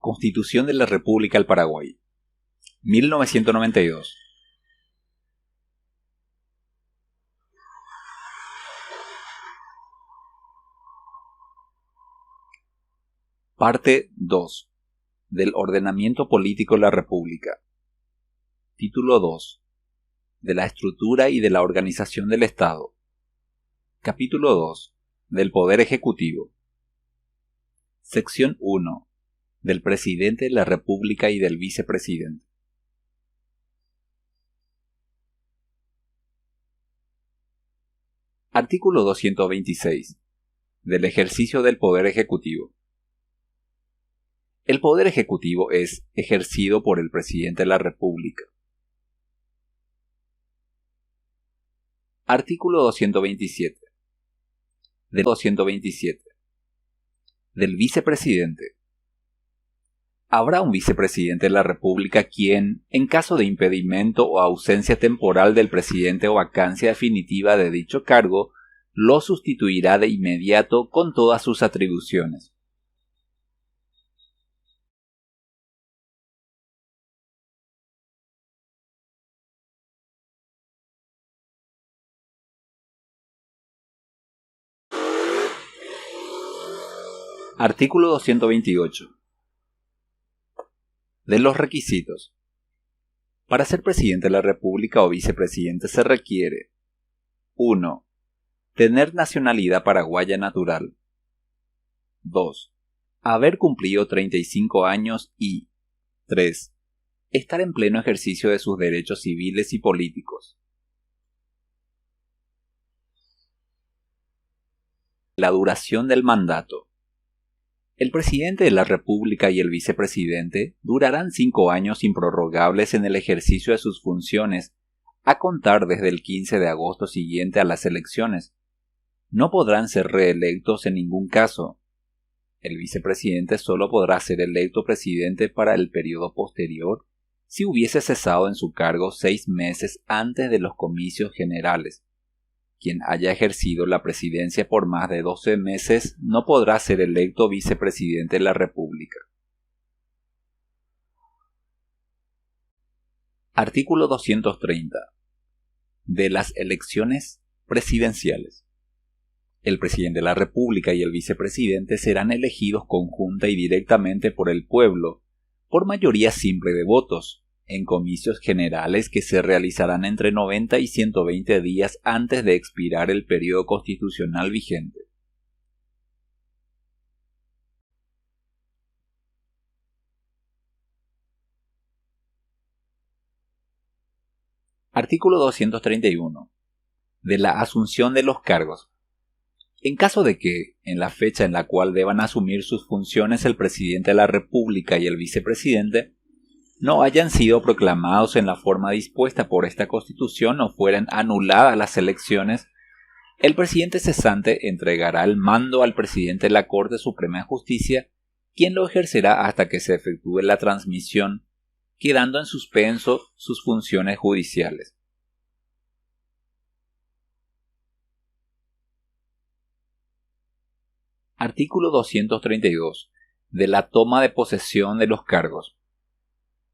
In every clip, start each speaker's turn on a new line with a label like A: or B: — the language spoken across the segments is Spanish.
A: Constitución de la República del Paraguay, 1992. Parte 2. Del ordenamiento político de la República. Título 2. De la estructura y de la organización del Estado. Capítulo 2. Del Poder Ejecutivo. Sección 1. Del Presidente de la República y del Vicepresidente. Artículo 226. Del ejercicio del Poder Ejecutivo. El Poder Ejecutivo es ejercido por el Presidente de la República. Artículo 227. Del 227. Del Vicepresidente. Habrá un Vicepresidente de la República quien, en caso de impedimento o ausencia temporal del Presidente o vacancia definitiva de dicho cargo, lo sustituirá de inmediato con todas sus atribuciones. Artículo 228. De los requisitos. Para ser Presidente de la República o Vicepresidente se requiere: 1. Tener nacionalidad paraguaya natural. 2. Haber cumplido 35 años y 3. Estar en pleno ejercicio de sus derechos civiles y políticos. La duración del mandato. El Presidente de la República y el Vicepresidente durarán 5 años improrrogables en el ejercicio de sus funciones, a contar desde el 15 de agosto siguiente a las elecciones. No podrán ser reelectos en ningún caso. El Vicepresidente solo podrá ser electo Presidente para el periodo posterior si hubiese cesado en su cargo 6 meses antes de los comicios generales. Quien haya ejercido la presidencia por más de 12 meses no podrá ser electo Vicepresidente de la República. Artículo 230. De las elecciones presidenciales. El Presidente de la República y el Vicepresidente serán elegidos conjunta y directamente por el pueblo, por mayoría simple de votos, en comicios generales que se realizarán entre 90 y 120 días antes de expirar el periodo constitucional vigente. Artículo 231. De la asunción de los cargos. En caso de que, en la fecha en la cual deban asumir sus funciones el Presidente de la República y el Vicepresidente, no hayan sido proclamados en la forma dispuesta por esta Constitución o fueran anuladas las elecciones, el Presidente cesante entregará el mando al Presidente de la Corte Suprema de Justicia, quien lo ejercerá hasta que se efectúe la transmisión, quedando en suspenso sus funciones judiciales. Artículo 232. De la toma de posesión de los cargos.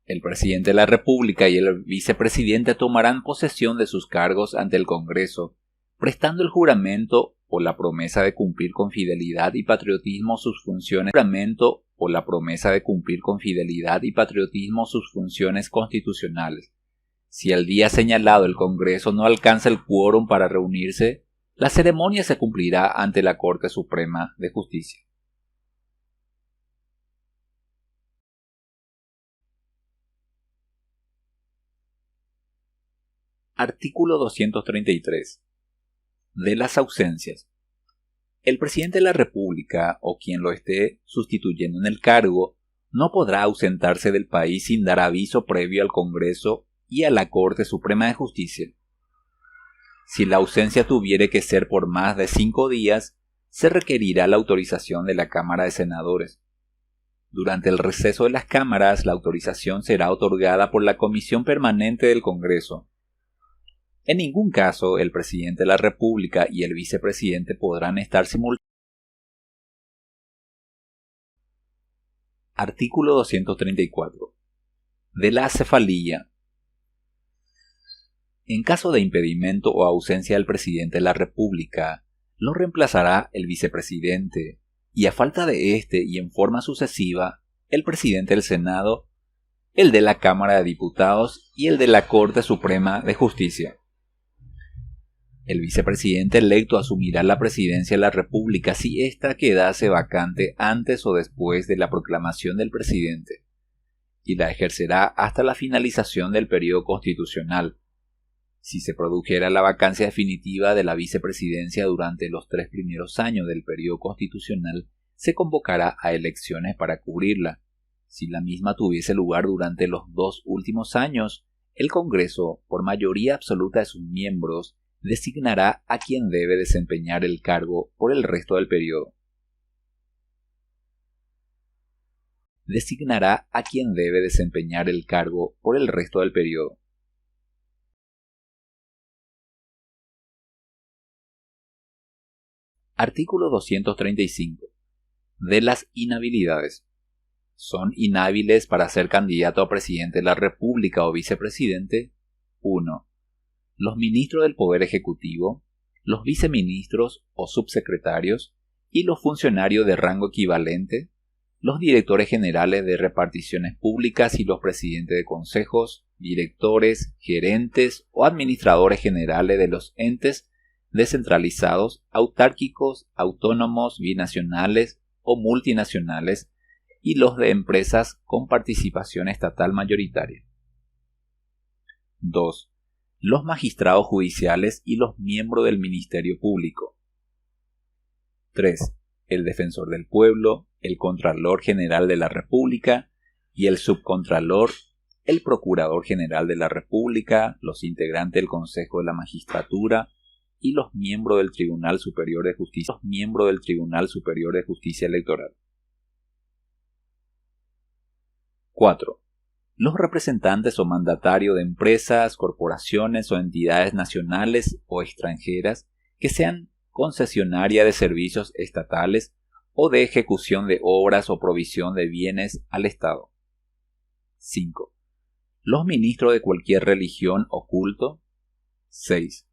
A: El Presidente de la República y el Vicepresidente tomarán posesión de sus cargos ante el Congreso, prestando el juramento o la promesa de cumplir con fidelidad y patriotismo sus funciones constitucionales. Si al día señalado el Congreso no alcanza el quórum para reunirse, la ceremonia se cumplirá ante la Corte Suprema de Justicia. Artículo 233. De las ausencias. El Presidente de la República o quien lo esté sustituyendo en el cargo no podrá ausentarse del país sin dar aviso previo al Congreso y a la Corte Suprema de Justicia. Si la ausencia tuviere que ser por más de 5 días, se requerirá la autorización de la Cámara de Senadores. Durante el receso de las cámaras, la autorización será otorgada por la Comisión Permanente del Congreso. En ningún caso el Presidente de la República y el Vicepresidente podrán estar simultáneamente. Artículo 234. De la acefalía. En caso de impedimento o ausencia del presidente de la República, lo reemplazará el vicepresidente, y a falta de éste y en forma sucesiva, el presidente del Senado, el de la Cámara de Diputados y el de la Corte Suprema de Justicia. El vicepresidente electo asumirá la presidencia de la República si ésta quedase vacante antes o después de la proclamación del presidente, y la ejercerá hasta la finalización del periodo constitucional. Si se produjera la vacancia definitiva de la vicepresidencia durante los 3 primeros años del periodo constitucional, se convocará a elecciones para cubrirla. Si la misma tuviese lugar durante los 2 últimos años, el Congreso, por mayoría absoluta de sus miembros, designará a quien debe desempeñar el cargo por el resto del periodo. Designará a quien debe desempeñar el cargo por el resto del periodo. Artículo 235. De las inhabilidades. Son inhábiles para ser candidato a presidente de la República o vicepresidente: 1. Los ministros del Poder Ejecutivo, los viceministros o subsecretarios y los funcionarios de rango equivalente, los directores generales de reparticiones públicas y los presidentes de consejos, directores, gerentes o administradores generales de los entes descentralizados, autárquicos, autónomos, binacionales o multinacionales y los de empresas con participación estatal mayoritaria. 2. Los magistrados judiciales y los miembros del Ministerio Público. 3. El Defensor del Pueblo, el Contralor General de la República y el Subcontralor, el Procurador General de la República, los integrantes del Consejo de la Magistratura y los miembros del Tribunal Superior de Justicia Electoral. 4. Los representantes o mandatarios de empresas, corporaciones o entidades nacionales o extranjeras que sean concesionarias de servicios estatales o de ejecución de obras o provisión de bienes al Estado. 5. Los ministros de cualquier religión o culto. 6.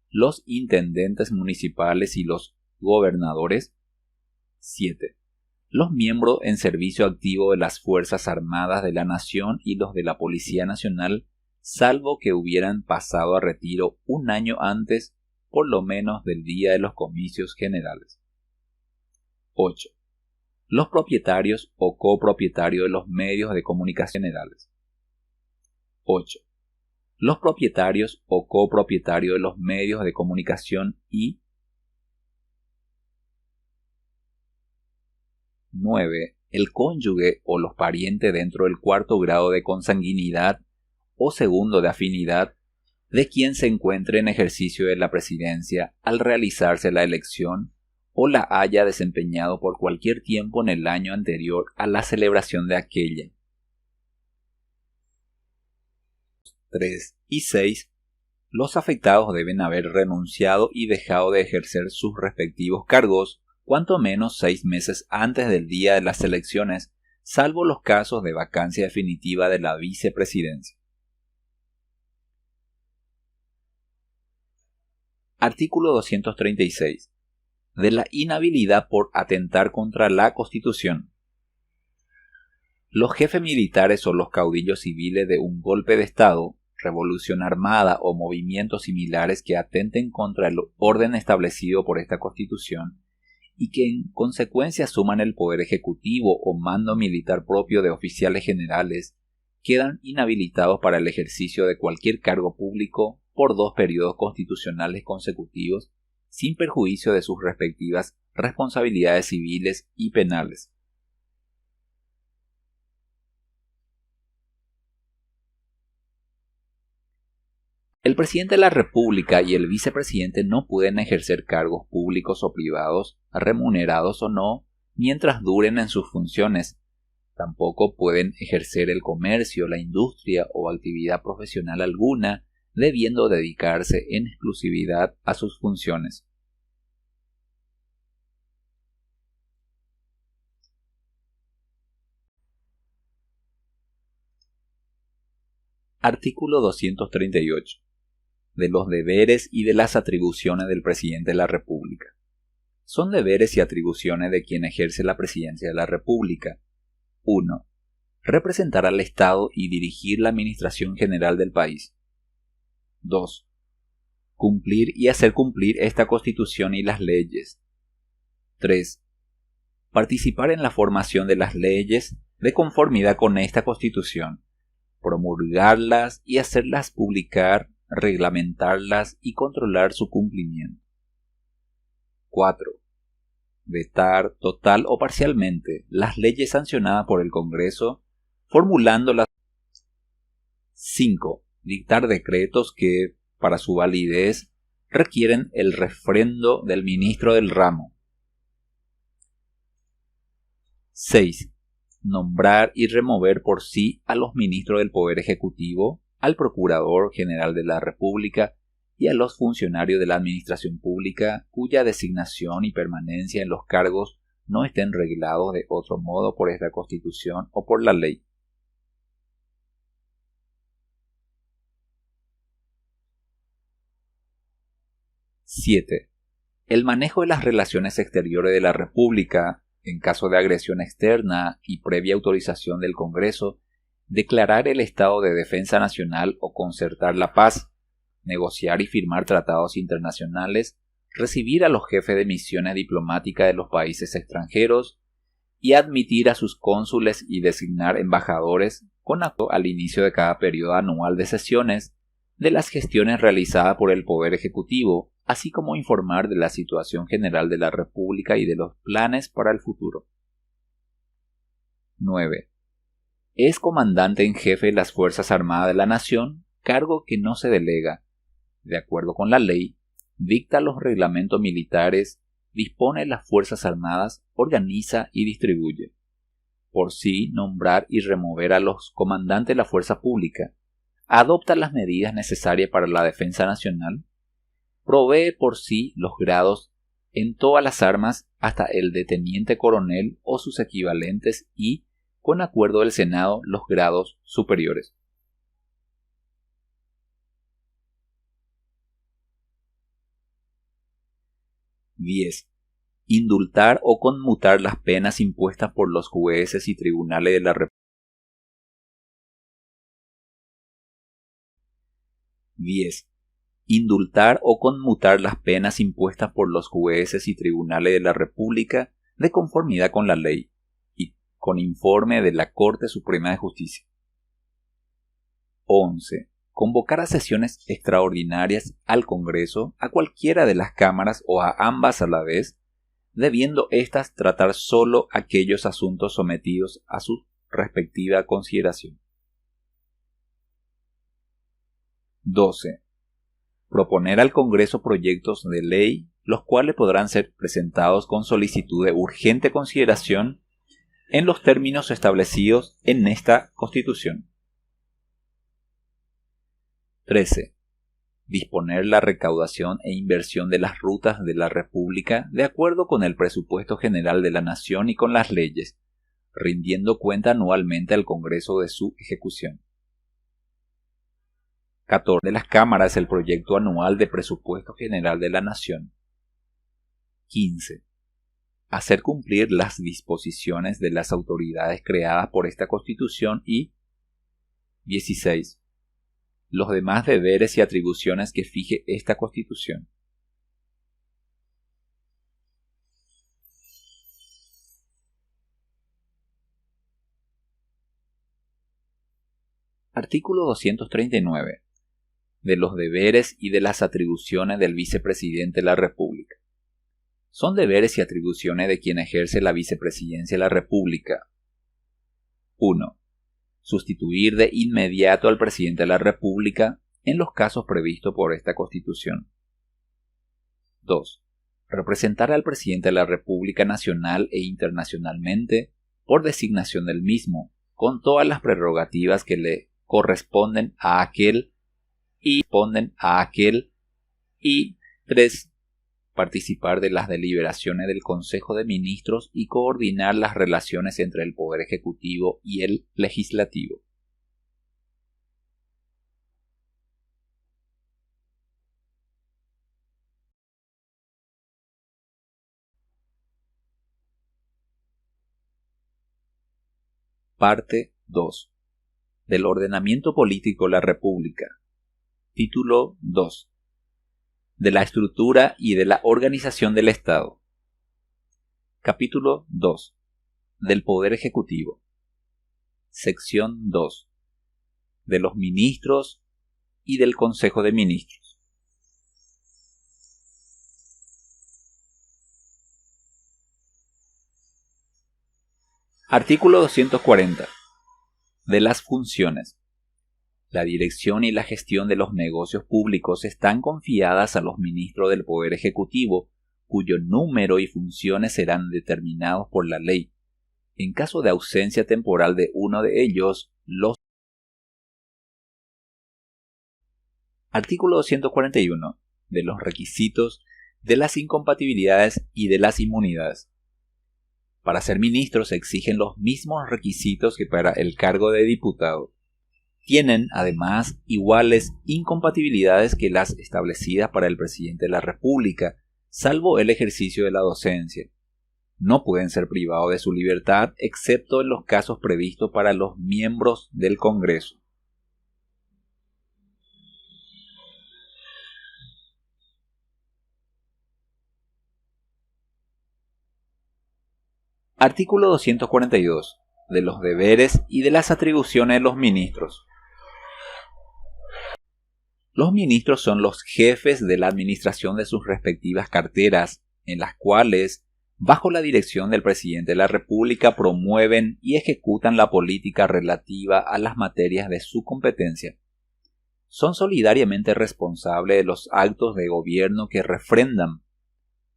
A: Los intendentes municipales y los gobernadores. 7. Los miembros en servicio activo de las Fuerzas Armadas de la Nación y los de la Policía Nacional, salvo que hubieran pasado a retiro un año antes, por lo menos del día de los comicios generales. 8. Los propietarios o copropietarios de los medios de comunicación generales. 8. Los propietarios o copropietarios de los medios de comunicación y 9. El cónyuge o los parientes dentro del 4º grado de consanguinidad o 2º de afinidad de quien se encuentre en ejercicio de la presidencia al realizarse la elección o la haya desempeñado por cualquier tiempo en el año anterior a la celebración de aquella. 3 y 6. Los afectados deben haber renunciado y dejado de ejercer sus respectivos cargos cuanto menos 6 meses antes del día de las elecciones, salvo los casos de vacancia definitiva de la vicepresidencia. Artículo 236. De la inhabilidad por atentar contra la Constitución. Los jefes militares o los caudillos civiles de un golpe de Estado, revolución armada o movimientos similares que atenten contra el orden establecido por esta Constitución y que en consecuencia asuman el poder ejecutivo o mando militar propio de oficiales generales, quedan inhabilitados para el ejercicio de cualquier cargo público por 2 periodos constitucionales consecutivos, sin perjuicio de sus respectivas responsabilidades civiles y penales. El presidente de la República y el vicepresidente no pueden ejercer cargos públicos o privados, remunerados o no, mientras duren en sus funciones. Tampoco pueden ejercer el comercio, la industria o actividad profesional alguna, debiendo dedicarse en exclusividad a sus funciones. Artículo 238. De los deberes y de las atribuciones del Presidente de la República. Son deberes y atribuciones de quien ejerce la Presidencia de la República. 1. Representar al Estado y dirigir la administración general del país. 2. Cumplir y hacer cumplir esta Constitución y las leyes. 3. Participar en la formación de las leyes de conformidad con esta Constitución, promulgarlas y hacerlas publicar, reglamentarlas y controlar su cumplimiento. 4. Vetar total o parcialmente las leyes sancionadas por el Congreso, formulándolas. 5. Dictar decretos que, para su validez, requieren el refrendo del ministro del ramo. 6. Nombrar y remover por sí a los ministros del Poder Ejecutivo, al Procurador General de la República y a los funcionarios de la Administración Pública cuya designación y permanencia en los cargos no estén reglados de otro modo por esta Constitución o por la ley. 7. El manejo de las relaciones exteriores de la República, en caso de agresión externa y previa autorización del Congreso, declarar el estado de defensa nacional o concertar la paz, negociar y firmar tratados internacionales, recibir a los jefes de misiones diplomáticas de los países extranjeros y admitir a sus cónsules y designar embajadores con acto al inicio de cada periodo anual de sesiones de las gestiones realizadas por el Poder Ejecutivo, así como informar de la situación general de la República y de los planes para el futuro. 9. Es comandante en jefe de las Fuerzas Armadas de la Nación, cargo que no se delega. De acuerdo con la ley, dicta los reglamentos militares, dispone las Fuerzas Armadas, organiza y distribuye. Por sí, nombrar y remover a los comandantes de la fuerza pública, adopta las medidas necesarias para la defensa nacional, provee por sí los grados en todas las armas hasta el de teniente coronel o sus equivalentes y, con acuerdo del Senado, los grados superiores. 10. Indultar o conmutar las penas impuestas por los jueces y tribunales de la República. 10. Indultar o conmutar las penas impuestas por los jueces y tribunales de la República de conformidad con la ley y con informe de la Corte Suprema de Justicia. 11. Convocar a sesiones extraordinarias al Congreso, a cualquiera de las cámaras o a ambas a la vez, debiendo éstas tratar solo aquellos asuntos sometidos a su respectiva consideración. 12. Proponer al Congreso proyectos de ley, los cuales podrán ser presentados con solicitud de urgente consideración en los términos establecidos en esta Constitución. 13. Disponer la recaudación e inversión de las rutas de la República de acuerdo con el presupuesto general de la Nación y con las leyes, rindiendo cuenta anualmente al Congreso de su ejecución. 14. De las cámaras el proyecto anual de presupuesto general de la Nación. 15. Hacer cumplir las disposiciones de las autoridades creadas por esta Constitución y 16. Los demás deberes y atribuciones que fije esta Constitución. Artículo 239. De los deberes y de las atribuciones del Vicepresidente de la República. Son deberes y atribuciones de quien ejerce la Vicepresidencia de la República. 1. Sustituir de inmediato al Presidente de la República en los casos previstos por esta Constitución. 2. Representar al Presidente de la República nacional e internacionalmente por designación del mismo, con todas las prerrogativas que le corresponden a aquel y 3. Participar de las deliberaciones del Consejo de Ministros y coordinar las relaciones entre el Poder Ejecutivo y el Legislativo. Parte 2. Del ordenamiento político de la República. Título 2. De la estructura y de la organización del Estado. Capítulo 2. Del Poder Ejecutivo. Sección 2. De los ministros y del Consejo de Ministros. Artículo 240. De las funciones. La dirección y la gestión de los negocios públicos están confiadas a los ministros del Poder Ejecutivo, cuyo número y funciones serán determinados por la ley. En caso de ausencia temporal de uno de ellos, los... Artículo 241. De los requisitos, de las incompatibilidades y de las inmunidades. Para ser ministro se exigen los mismos requisitos que para el cargo de diputado. Tienen, además, iguales incompatibilidades que las establecidas para el presidente de la República, salvo el ejercicio de la docencia. No pueden ser privados de su libertad, excepto en los casos previstos para los miembros del Congreso. Artículo 242. De los deberes y de las atribuciones de los ministros. Los ministros son los jefes de la administración de sus respectivas carteras, en las cuales, bajo la dirección del presidente de la República, promueven y ejecutan la política relativa a las materias de su competencia. Son solidariamente responsables de los actos de gobierno que refrendan.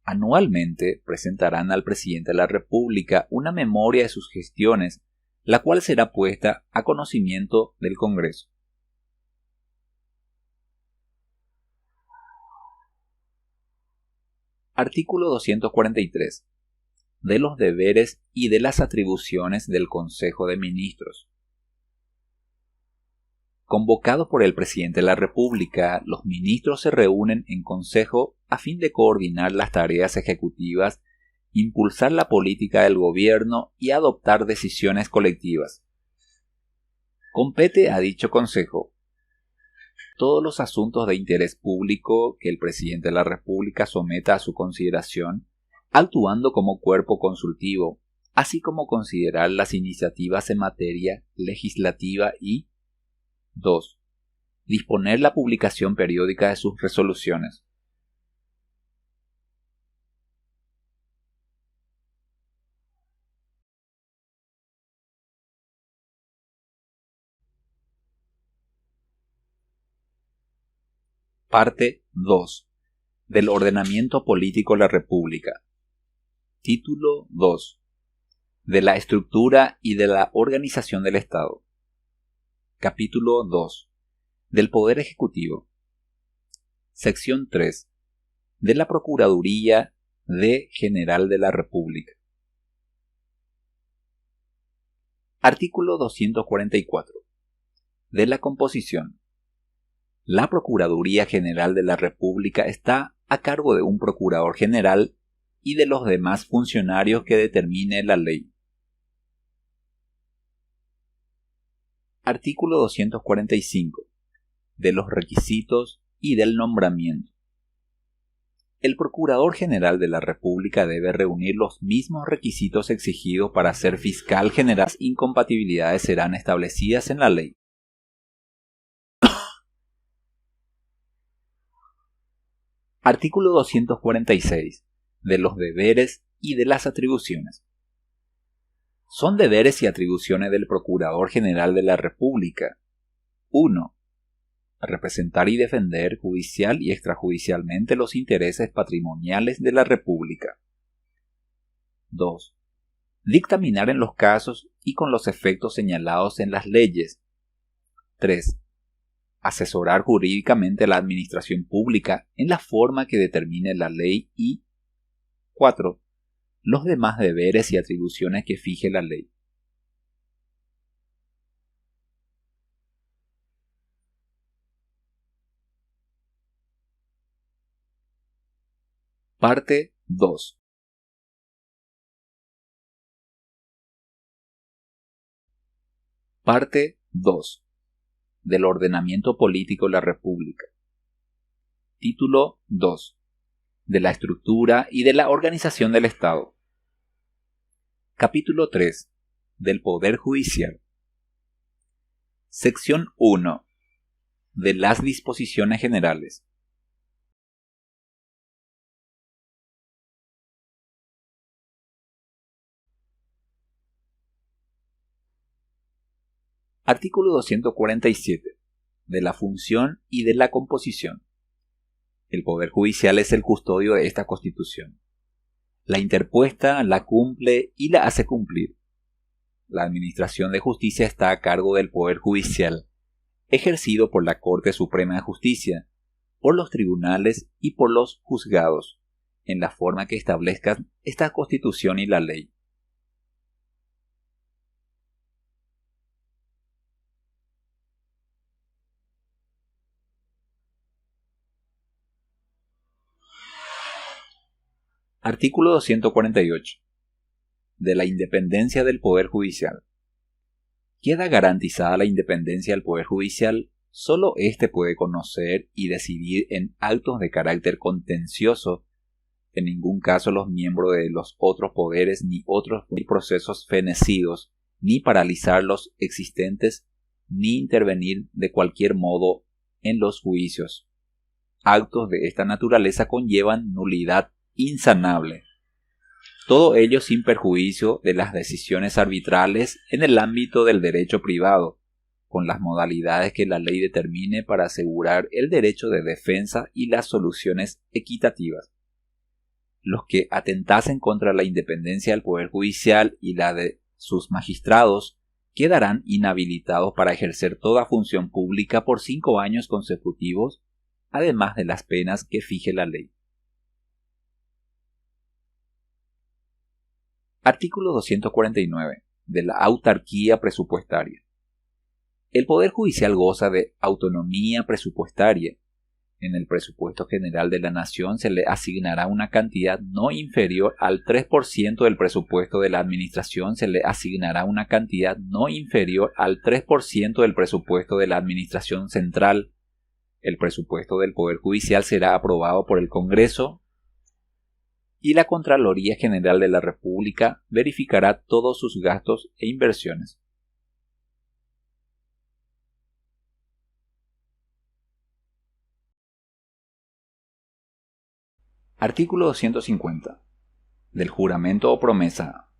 A: Anualmente presentarán al presidente de la República una memoria de sus gestiones, la cual será puesta a conocimiento del Congreso. Artículo 243. De los deberes y de las atribuciones del Consejo de Ministros. Convocados por el presidente de la República, los ministros se reúnen en consejo a fin de coordinar las tareas ejecutivas, impulsar la política del gobierno y adoptar decisiones colectivas. Compete a dicho consejo todos los asuntos de interés público que el presidente de la República someta a su consideración, actuando como cuerpo consultivo, así como considerar las iniciativas en materia legislativa y 2. Disponer la publicación periódica de sus resoluciones. Parte 2. Del ordenamiento político de la República. Título 2. De la estructura y de la organización del Estado. Capítulo 2. Del Poder Ejecutivo. Sección 3. De la Procuraduría General de la República. Artículo 244. De la composición. La Procuraduría General de la República está a cargo de un Procurador General y de los demás funcionarios que determine la ley. Artículo 245. De los requisitos y del nombramiento. El Procurador General de la República debe reunir los mismos requisitos exigidos para ser fiscal general. Las incompatibilidades serán establecidas en la ley. Artículo 246. De los deberes y de las atribuciones. Son deberes y atribuciones del Procurador General de la República. 1. Representar y defender judicial y extrajudicialmente los intereses patrimoniales de la República. 2. Dictaminar en los casos y con los efectos señalados en las leyes. 3. Asesorar jurídicamente a la administración pública en la forma que determine la ley y 4. Los demás deberes y atribuciones que fije la ley. Parte 2. Parte 2. Del ordenamiento político de la República. Título 2. De la estructura y de la organización del Estado. Capítulo 3. Del Poder Judicial. Sección 1. De las disposiciones generales. Artículo 247. De la función y de la composición. El Poder Judicial es el custodio de esta Constitución. La interpuesta, la cumple y la hace cumplir. La administración de justicia está a cargo del Poder Judicial, ejercido por la Corte Suprema de Justicia, por los tribunales y por los juzgados, en la forma que establezcan esta Constitución y la ley. Artículo 248. De la independencia del Poder Judicial. Queda garantizada la independencia del Poder Judicial, solo éste puede conocer y decidir en actos de carácter contencioso. En ningún caso los miembros de los otros poderes ni otros procesos fenecidos, ni paralizar los existentes, ni intervenir de cualquier modo en los juicios. Actos de esta naturaleza conllevan nulidad insanable. Todo ello sin perjuicio de las decisiones arbitrales en el ámbito del derecho privado, con las modalidades que la ley determine para asegurar el derecho de defensa y las soluciones equitativas. Los que atentasen contra la independencia del Poder Judicial y la de sus magistrados quedarán inhabilitados para ejercer toda función pública por 5 años consecutivos, además de las penas que fije la ley. Artículo 249. De la autarquía presupuestaria. El Poder Judicial goza de autonomía presupuestaria. En el presupuesto general de la Nación se le asignará una cantidad no inferior al 3% del presupuesto de la Administración, se le asignará una cantidad no inferior al 3% del presupuesto de la Administración Central. El presupuesto del Poder Judicial será aprobado por el Congreso y la Contraloría General de la República verificará todos sus gastos e inversiones. Artículo 250. Del juramento o promesa.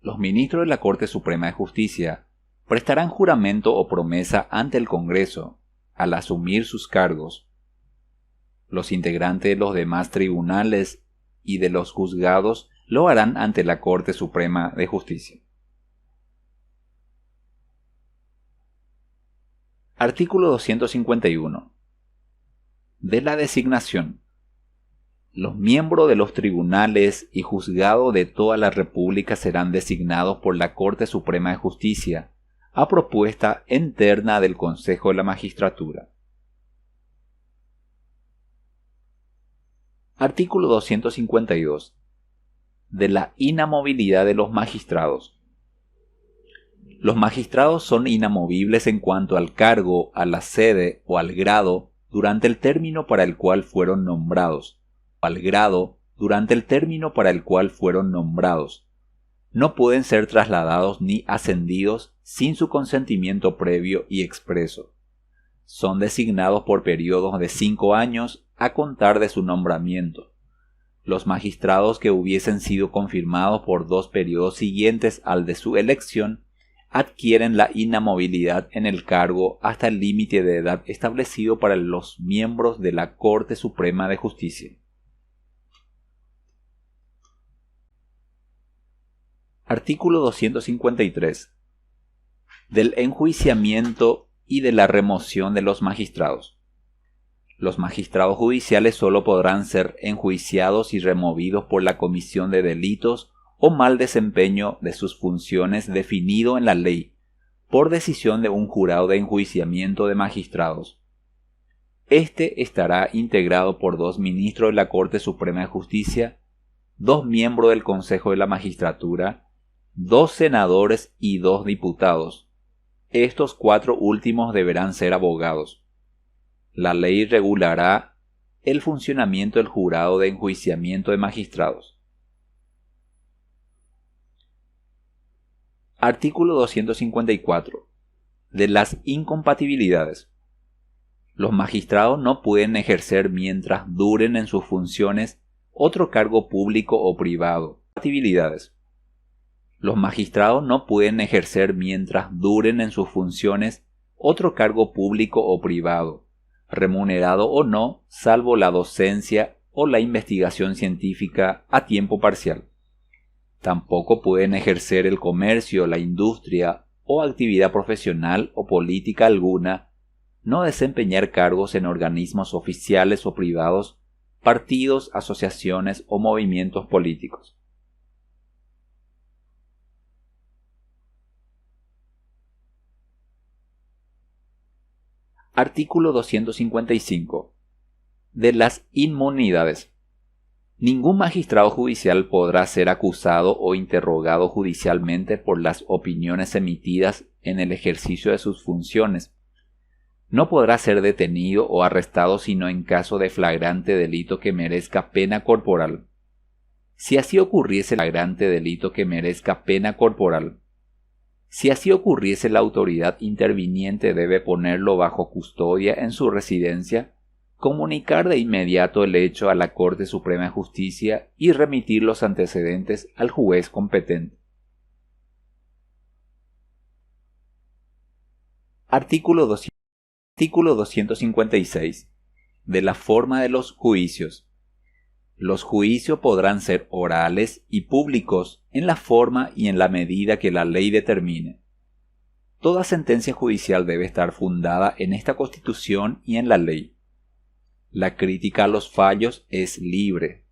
A: Los ministros de la Corte Suprema de Justicia prestarán juramento o promesa ante el Congreso al asumir sus cargos. Los integrantes de los demás tribunales y de los juzgados lo harán ante la Corte Suprema de Justicia. Artículo 251. De la designación. Los miembros de los tribunales y juzgados de toda la República serán designados por la Corte Suprema de Justicia, a propuesta interna del Consejo de la Magistratura. Artículo 252. De la inamovilidad de los magistrados. Los magistrados son inamovibles en cuanto al cargo, a la sede o al grado durante el término para el cual fueron nombrados, No pueden ser trasladados ni ascendidos sin su consentimiento previo y expreso. Son designados por periodos de 5 años a contar de su nombramiento. Los magistrados que hubiesen sido confirmados por 2 periodos siguientes al de su elección adquieren la inamovilidad en el cargo hasta el límite de edad establecido para los miembros de la Corte Suprema de Justicia. Artículo 253. Del enjuiciamiento y de la remoción de los magistrados. Los magistrados judiciales solo podrán ser enjuiciados y removidos por la comisión de delitos o mal desempeño de sus funciones definido en la ley, por decisión de un jurado de enjuiciamiento de magistrados. Este estará integrado por 2 ministros de la Corte Suprema de Justicia, 2 miembros del Consejo de la Magistratura, 2 senadores y 2 diputados, Estos 4 últimos deberán ser abogados. La ley regulará el funcionamiento del jurado de enjuiciamiento de magistrados. Artículo 254. De las incompatibilidades. Los magistrados no pueden ejercer mientras duren en sus funciones otro cargo público o privado. Incompatibilidades. Los magistrados no pueden ejercer mientras duren en sus funciones otro cargo público o privado, remunerado o no, salvo la docencia o la investigación científica a tiempo parcial. Tampoco pueden ejercer el comercio, la industria o actividad profesional o política alguna, no desempeñar cargos en organismos oficiales o privados, partidos, asociaciones o movimientos políticos. Artículo 255. De las inmunidades. Ningún magistrado judicial podrá ser acusado o interrogado judicialmente por las opiniones emitidas en el ejercicio de sus funciones. No podrá ser detenido o arrestado sino en caso de flagrante delito que merezca pena corporal. Si así ocurriese flagrante delito que merezca pena corporal, si así ocurriese, la autoridad interviniente debe ponerlo bajo custodia en su residencia, comunicar de inmediato el hecho a la Corte Suprema de Justicia y remitir los antecedentes al juez competente. Artículo 256. De la forma de los juicios. Los juicios podrán ser orales y públicos en la forma y en la medida que la ley determine. Toda sentencia judicial debe estar fundada en esta Constitución y en la ley. La crítica a los fallos es libre.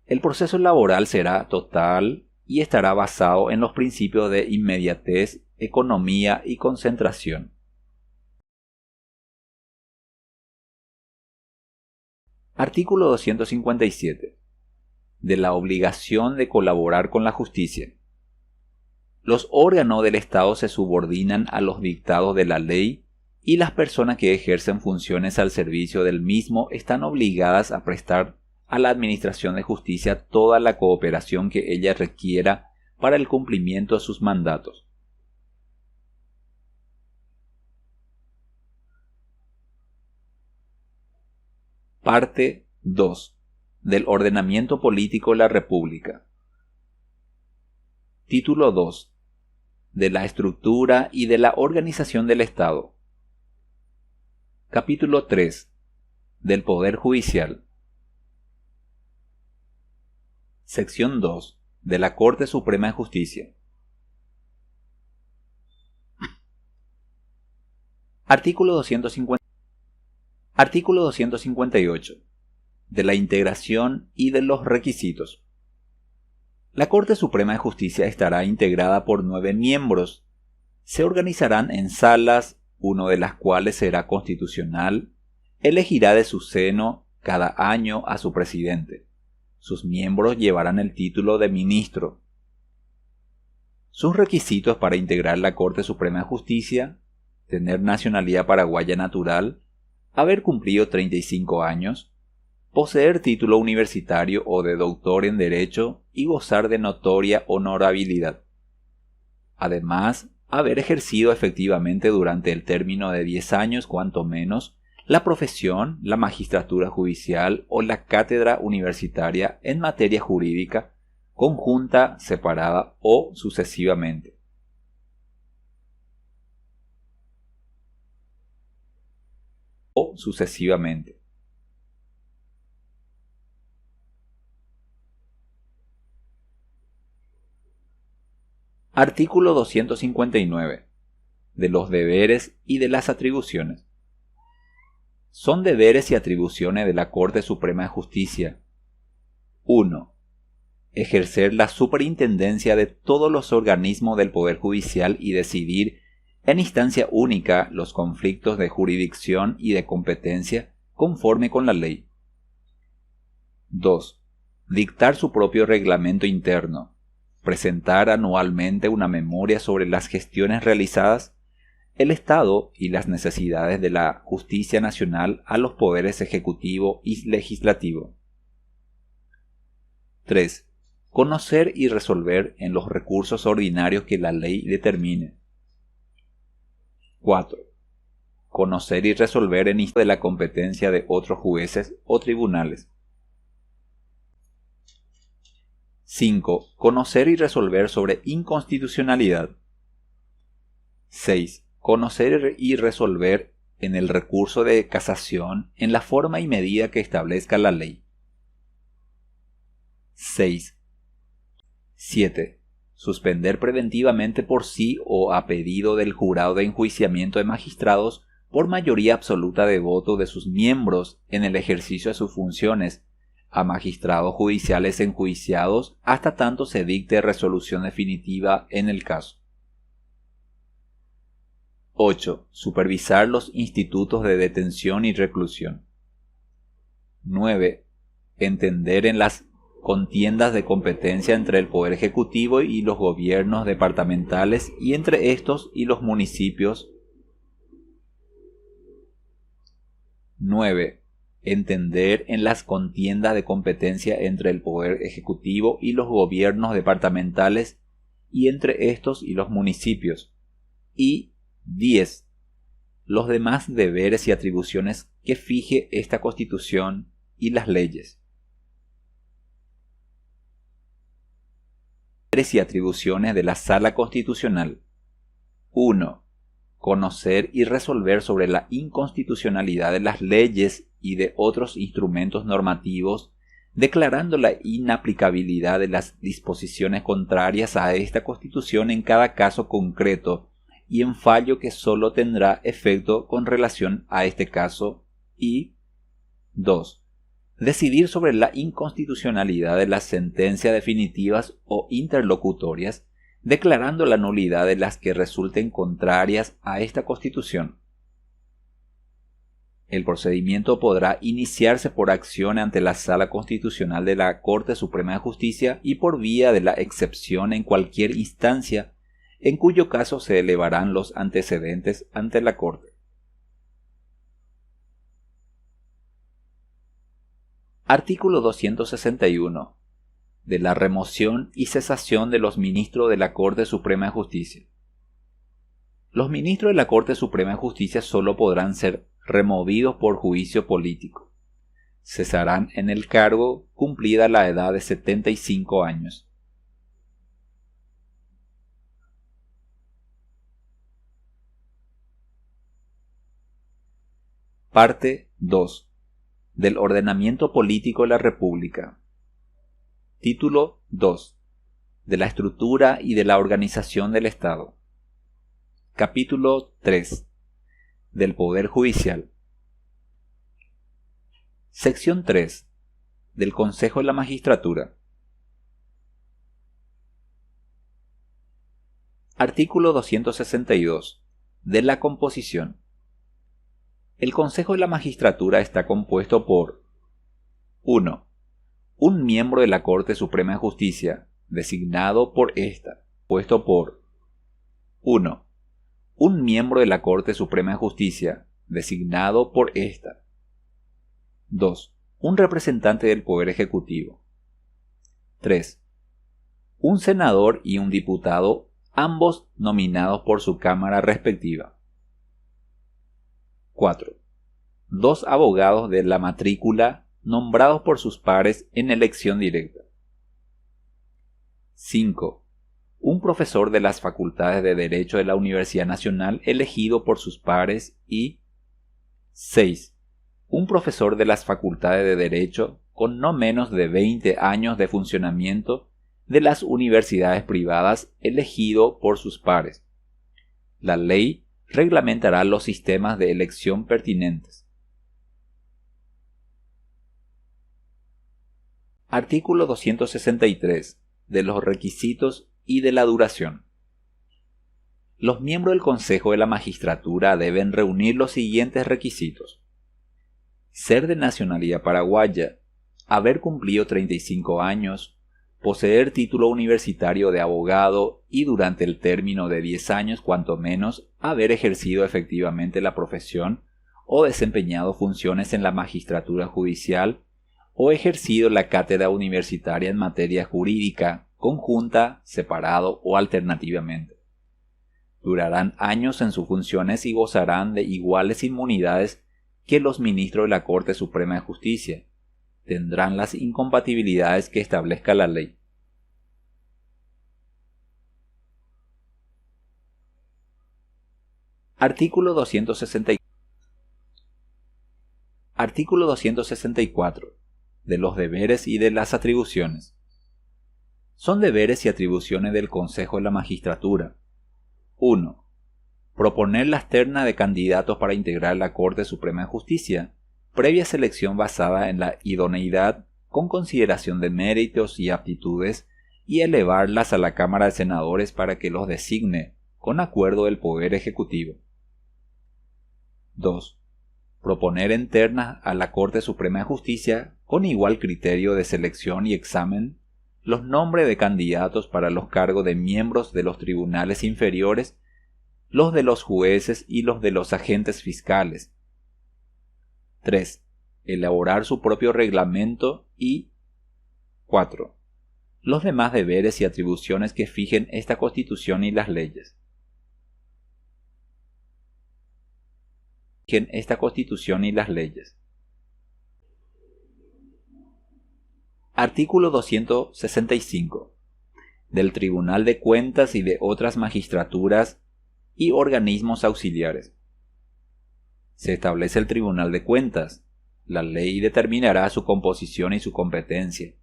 A: El proceso laboral será total y estará basado en los principios de inmediatez, economía y concentración. Artículo 257. De la obligación de colaborar con la justicia. Los órganos del Estado se subordinan a los dictados de la ley y las personas que ejercen funciones al servicio del mismo están obligadas a prestar a la Administración de Justicia toda la cooperación que ella requiera para el cumplimiento de sus mandatos. Parte 2. Del ordenamiento político de la República. Título 2. De la estructura y de la organización del Estado. Capítulo 3. Del Poder Judicial. Sección 2. De la Corte Suprema de Justicia. Artículo 258. De la integración y de los requisitos. La Corte Suprema de Justicia estará integrada por 9 miembros. Se organizarán en salas, uno de las cuales será constitucional. Elegirá de su seno cada año a su presidente. Sus miembros llevarán el título de ministro. Sus requisitos para integrar la Corte Suprema de Justicia: tener nacionalidad paraguaya natural, haber cumplido 35 años, poseer título universitario o de doctor en Derecho y gozar de notoria honorabilidad. Además, haber ejercido efectivamente durante el término de 10 años cuanto menos la profesión, la magistratura judicial o la cátedra universitaria en materia jurídica, conjunta, separada o sucesivamente. Artículo 259. De los deberes y de las atribuciones. Son deberes y atribuciones de la Corte Suprema de Justicia: 1. Ejercer la superintendencia de todos los organismos del Poder Judicial y decidir en instancia única los conflictos de jurisdicción y de competencia conforme con la ley. 2. Dictar su propio reglamento interno. Presentar anualmente una memoria sobre las gestiones realizadas, el Estado y las necesidades de la justicia nacional a los poderes ejecutivo y legislativo. 3. Conocer y resolver en los recursos ordinarios que la ley determine. 4. Conocer y resolver en de la competencia de otros jueces o tribunales. 5. Conocer y resolver sobre inconstitucionalidad. 6. Conocer y resolver en el recurso de casación en la forma y medida que establezca la ley. 6. 7. Suspender preventivamente por sí o a pedido del jurado de enjuiciamiento de magistrados por mayoría absoluta de voto de sus miembros en el ejercicio de sus funciones a magistrados judiciales enjuiciados hasta tanto se dicte resolución definitiva en el caso. 8. Supervisar los institutos de detención y reclusión. 9. Entender en las contiendas de competencia entre el Poder Ejecutivo y los gobiernos departamentales y entre estos y los municipios. 9. Entender en las contiendas de competencia entre el Poder Ejecutivo y los gobiernos departamentales y entre estos y los municipios. Y 10. Los demás deberes y atribuciones que fije esta Constitución y las leyes. Deberes y atribuciones de la Sala Constitucional. 1. Conocer y resolver sobre la inconstitucionalidad de las leyes y de otros instrumentos normativos, declarando la inaplicabilidad de las disposiciones contrarias a esta Constitución en cada caso concreto y en fallo que sólo tendrá efecto con relación a este caso. Y 2. Decidir sobre la inconstitucionalidad de las sentencias definitivas o interlocutorias, declarando la nulidad de las que resulten contrarias a esta Constitución. El procedimiento podrá iniciarse por acción ante la Sala Constitucional de la Corte Suprema de Justicia y por vía de la excepción en cualquier instancia, en cuyo caso se elevarán los antecedentes ante la Corte. Artículo 261. De la remoción y cesación de los ministros de la Corte Suprema de Justicia. Los ministros de la Corte Suprema de Justicia solo podrán ser removidos por juicio político. Cesarán en el cargo cumplida la edad de 75 años. Parte 2. Del ordenamiento político de la República. Título 2. De la estructura y de la organización del Estado. Capítulo 3. Del Poder Judicial. Sección 3. Del Consejo de la Magistratura. Artículo 262. De la composición. El Consejo de la Magistratura está compuesto por 1. Un miembro de la Corte Suprema de Justicia, designado por ésta, puesto por 1. Un miembro de la Corte Suprema de Justicia, designado por ésta. 2. Un representante del Poder Ejecutivo. 3. Un senador y un diputado, ambos nominados por su Cámara respectiva. 4. 2 abogados de la matrícula nombrados por sus pares en elección directa. 5. Un profesor de las facultades de Derecho de la Universidad Nacional elegido por sus pares y 6. Un profesor de las facultades de Derecho con no menos de 20 años de funcionamiento de las universidades privadas elegido por sus pares. La ley reglamentará los sistemas de elección pertinentes. Artículo 263. De los requisitos y de la duración. Los miembros del Consejo de la Magistratura deben reunir los siguientes requisitos: ser de nacionalidad paraguaya, haber cumplido 35 años, poseer título universitario de abogado y durante el término de 10 años cuanto menos haber ejercido efectivamente la profesión o desempeñado funciones en la magistratura judicial o ejercido la cátedra universitaria en materia jurídica, conjunta, separado o alternativamente. Durarán años en sus funciones y gozarán de iguales inmunidades que los ministros de la Corte Suprema de Justicia. Tendrán las incompatibilidades que establezca la ley. Artículo 264. Artículo 264. De los deberes y de las atribuciones. Son deberes y atribuciones del Consejo de la Magistratura. 1. Proponer las ternas de candidatos para integrar la Corte Suprema de Justicia, previa selección basada en la idoneidad con consideración de méritos y aptitudes, y elevarlas a la Cámara de Senadores para que los designe, con acuerdo del Poder Ejecutivo. 2. Proponer en ternas a la Corte Suprema de Justicia, con igual criterio de selección y examen, los nombres de candidatos para los cargos de miembros de los tribunales inferiores, los de los jueces y los de los agentes fiscales. 3. Elaborar su propio reglamento y 4. Los demás deberes y atribuciones que fijen esta Constitución y las leyes. Artículo 265. Del Tribunal de Cuentas y de otras magistraturas y organismos auxiliares. Se establece el Tribunal de Cuentas. La ley determinará su composición y su competencia.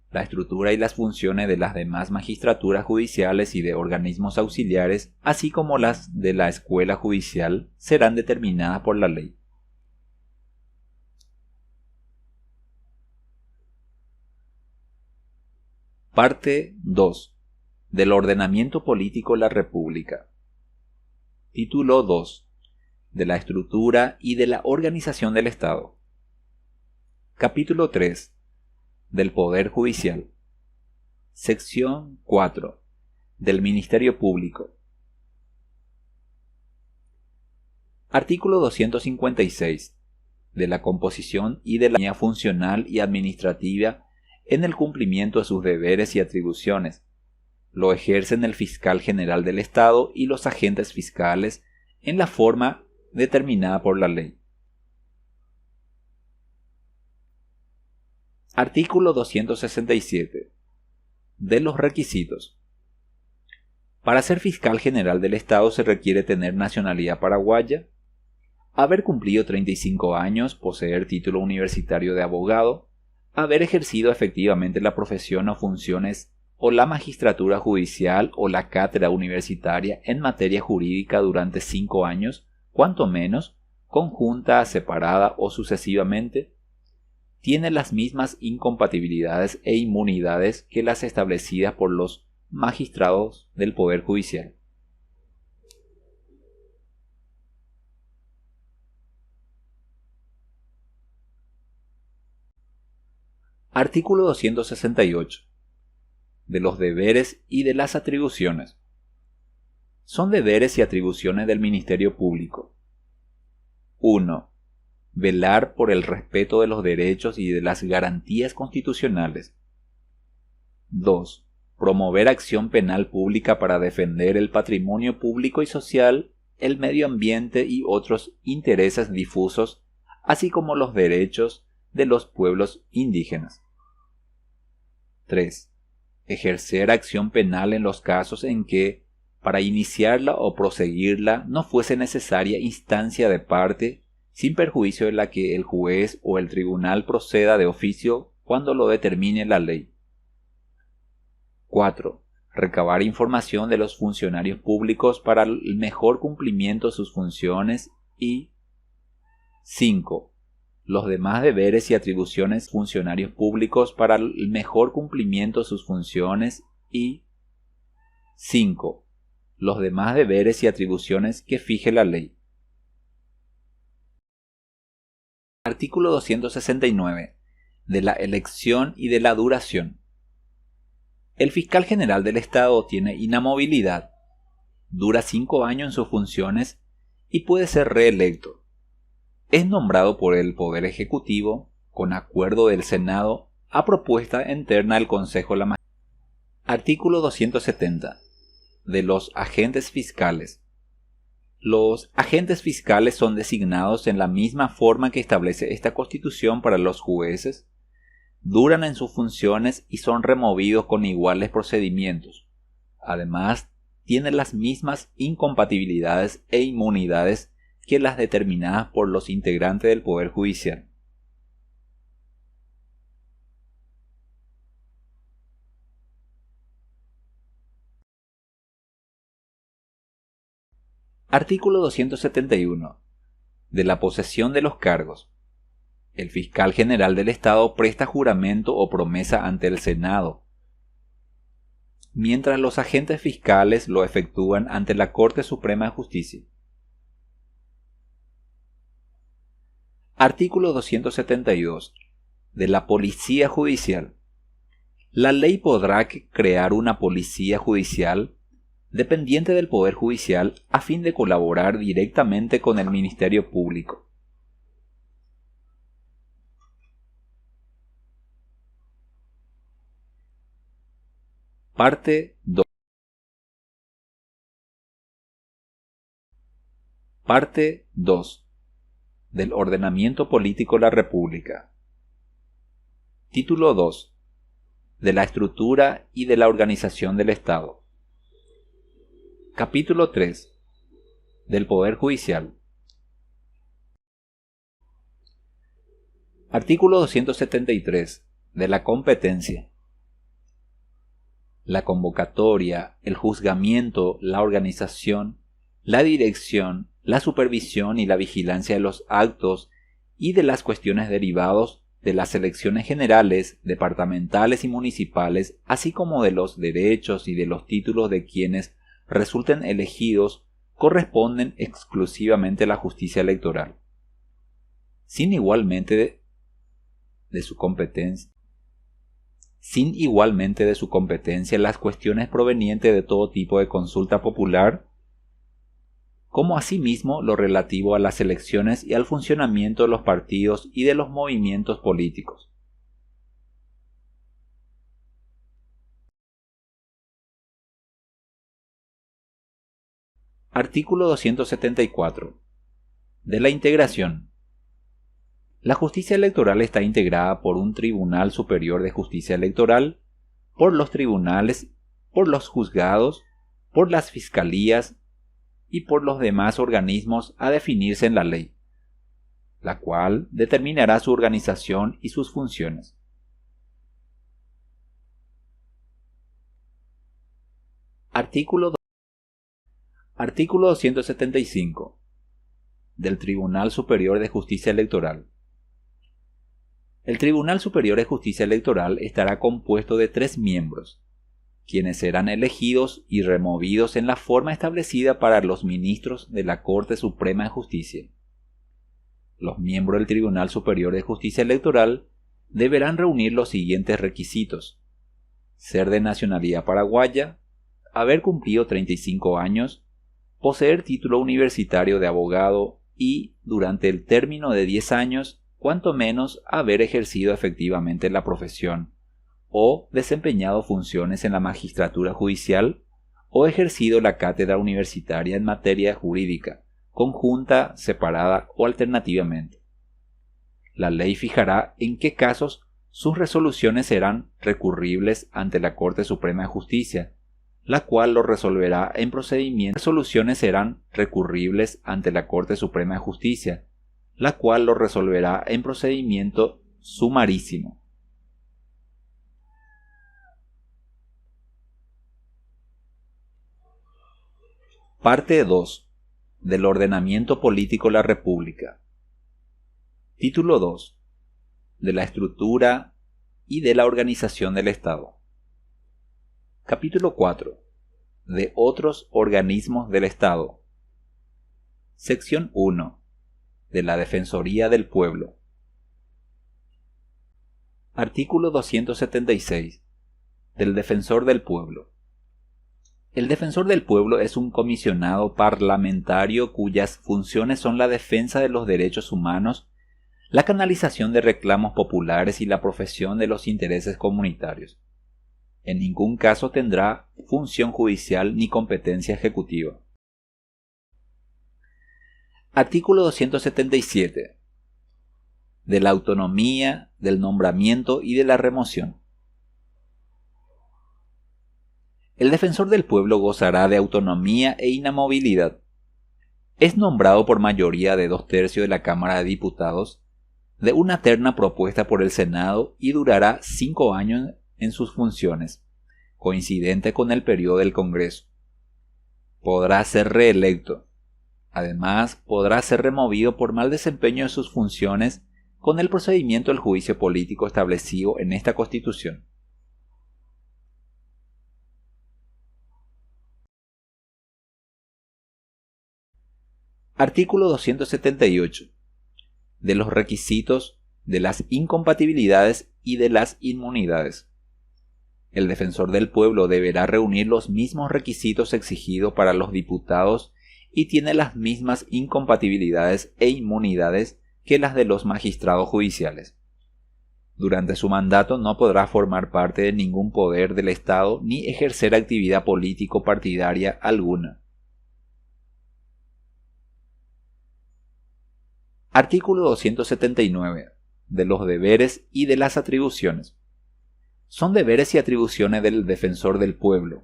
A: La estructura y las funciones de las demás magistraturas judiciales y de organismos auxiliares, así como las de la escuela judicial, serán determinadas por la ley. Parte 2. Del ordenamiento político de la República. Título 2. De la estructura y de la organización del Estado. Capítulo 3. Del Poder Judicial. Sección 4. Del Ministerio Público. Artículo 256. De la composición y de la línea funcional y administrativa en el cumplimiento de sus deberes y atribuciones. Lo ejercen el fiscal general del Estado y los agentes fiscales en la forma determinada por la ley. Artículo 267. De los requisitos. Para ser fiscal general del Estado se requiere tener nacionalidad paraguaya, haber cumplido 35 años, poseer título universitario de abogado, haber ejercido efectivamente la profesión o funciones o la magistratura judicial o la cátedra universitaria en materia jurídica durante 5 años, cuanto menos, conjunta, separada o sucesivamente, tiene las mismas incompatibilidades e inmunidades que las establecidas por los magistrados del Poder Judicial. Artículo 268. De los deberes y de las atribuciones. Son deberes y atribuciones del Ministerio Público. 1. Velar por el respeto de los derechos y de las garantías constitucionales. 2. Promover acción penal pública para defender el patrimonio público y social, el medio ambiente y otros intereses difusos, así como los derechos de los pueblos indígenas. 3. Ejercer acción penal en los casos en que, para iniciarla o proseguirla, no fuese necesaria instancia de parte, sin perjuicio de la que el juez o el tribunal proceda de oficio cuando lo determine la ley. 4. Recabar información de los funcionarios públicos para el mejor cumplimiento de sus funciones y 5. Los demás deberes y atribuciones de funcionarios públicos para el mejor cumplimiento de sus funciones y 5. Los demás deberes y atribuciones que fije la ley. Artículo 269. De la elección y de la duración. El fiscal general del Estado tiene inamovilidad, dura 5 años en sus funciones y puede ser reelecto. Es nombrado por el Poder Ejecutivo, con acuerdo del Senado, a propuesta interna del Consejo de la Magistratura. Artículo 270. De los agentes fiscales. Los agentes fiscales son designados en la misma forma que establece esta Constitución para los jueces, duran en sus funciones y son removidos con iguales procedimientos. Además, tienen las mismas incompatibilidades e inmunidades que las determinadas por los integrantes del Poder Judicial. Artículo 271. De la posesión de los cargos. El fiscal general del Estado presta juramento o promesa ante el Senado, mientras los agentes fiscales lo efectúan ante la Corte Suprema de Justicia. Artículo 272. De la Policía Judicial. La ley podrá crear una policía judicial dependiente del Poder Judicial a fin de colaborar directamente con el Ministerio Público. Parte 2. Parte 2. Del ordenamiento político de la República. Título 2. De la estructura y de la organización del Estado. Capítulo 3. Del Poder Judicial. Artículo 273. De la competencia. La convocatoria, el juzgamiento, la organización, la dirección, la supervisión y la vigilancia de los actos y de las cuestiones derivados de las elecciones generales, departamentales y municipales, así como de los derechos y de los títulos de quienes resulten elegidos, corresponden exclusivamente a la justicia electoral, sin igualmente de su competencia las cuestiones provenientes de todo tipo de consulta popular, como asimismo lo relativo a las elecciones y al funcionamiento de los partidos y de los movimientos políticos. Artículo 274. De la integración. La justicia electoral está integrada por un Tribunal Superior de Justicia Electoral, por los tribunales, por los juzgados, por las fiscalías y por los demás organismos a definirse en la ley, la cual determinará su organización y sus funciones. Artículo 275. Del Tribunal Superior de Justicia Electoral. El Tribunal Superior de Justicia Electoral estará compuesto de 3 miembros, quienes serán elegidos y removidos en la forma establecida para los ministros de la Corte Suprema de Justicia. Los miembros del Tribunal Superior de Justicia Electoral deberán reunir los siguientes requisitos: ser de nacionalidad paraguaya, haber cumplido 35 años, poseer título universitario de abogado y, durante el término de 10 años, cuanto menos haber ejercido efectivamente la profesión, o desempeñado funciones en la magistratura judicial, o ejercido la cátedra universitaria en materia jurídica, conjunta, separada o alternativamente. La ley fijará en qué casos sus resoluciones serán recurribles ante la Corte Suprema de Justicia, la cual lo resolverá en procedimiento. Las resoluciones serán recurribles ante la Corte Suprema de Justicia, la cual lo resolverá en procedimiento sumarísimo. Parte 2. Del ordenamiento político de la República. Título 2. De la estructura y de la organización del Estado. Capítulo 4. De otros organismos del Estado. Sección 1. De la Defensoría del Pueblo. Artículo 276. del Defensor del Pueblo. El Defensor del Pueblo es un comisionado parlamentario cuyas funciones son la defensa de los derechos humanos, la canalización de reclamos populares y la profesión de los intereses comunitarios. En ningún caso tendrá función judicial ni competencia ejecutiva. Artículo 277. De la autonomía, del nombramiento y de la remoción. El Defensor del Pueblo gozará de autonomía e inamovilidad. Es nombrado por mayoría de 2/3 de la Cámara de Diputados, de una terna propuesta por el Senado y durará 5 años en sus funciones, coincidente con el periodo del Congreso. Podrá ser reelecto. Además, podrá ser removido por mal desempeño de sus funciones con el procedimiento del juicio político establecido en esta Constitución. Artículo 278. De los requisitos, de las incompatibilidades y de las inmunidades. El Defensor del Pueblo deberá reunir los mismos requisitos exigidos para los diputados y tiene las mismas incompatibilidades e inmunidades que las de los magistrados judiciales. Durante su mandato no podrá formar parte de ningún poder del Estado ni ejercer actividad político-partidaria alguna. Artículo 279. De los deberes y de las atribuciones. Son deberes y atribuciones del Defensor del Pueblo.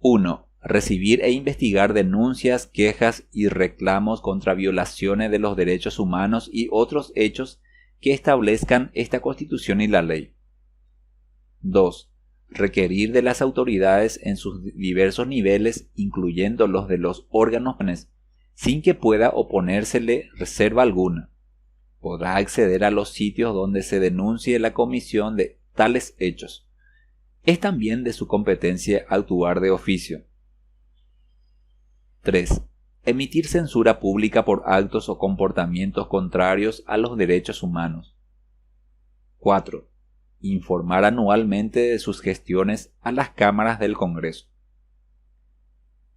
A: 1. Recibir e investigar denuncias, quejas y reclamos contra violaciones de los derechos humanos y otros hechos que establezcan esta Constitución y la ley. 2. Requerir de las autoridades en sus diversos niveles, incluyendo los de los órganos, sin que pueda oponérsele reserva alguna. Podrá acceder a los sitios donde se denuncie la comisión de tales hechos. Es también de su competencia actuar de oficio. 3. Emitir censura pública por actos o comportamientos contrarios a los derechos humanos. 4. Informar anualmente de sus gestiones a las cámaras del Congreso.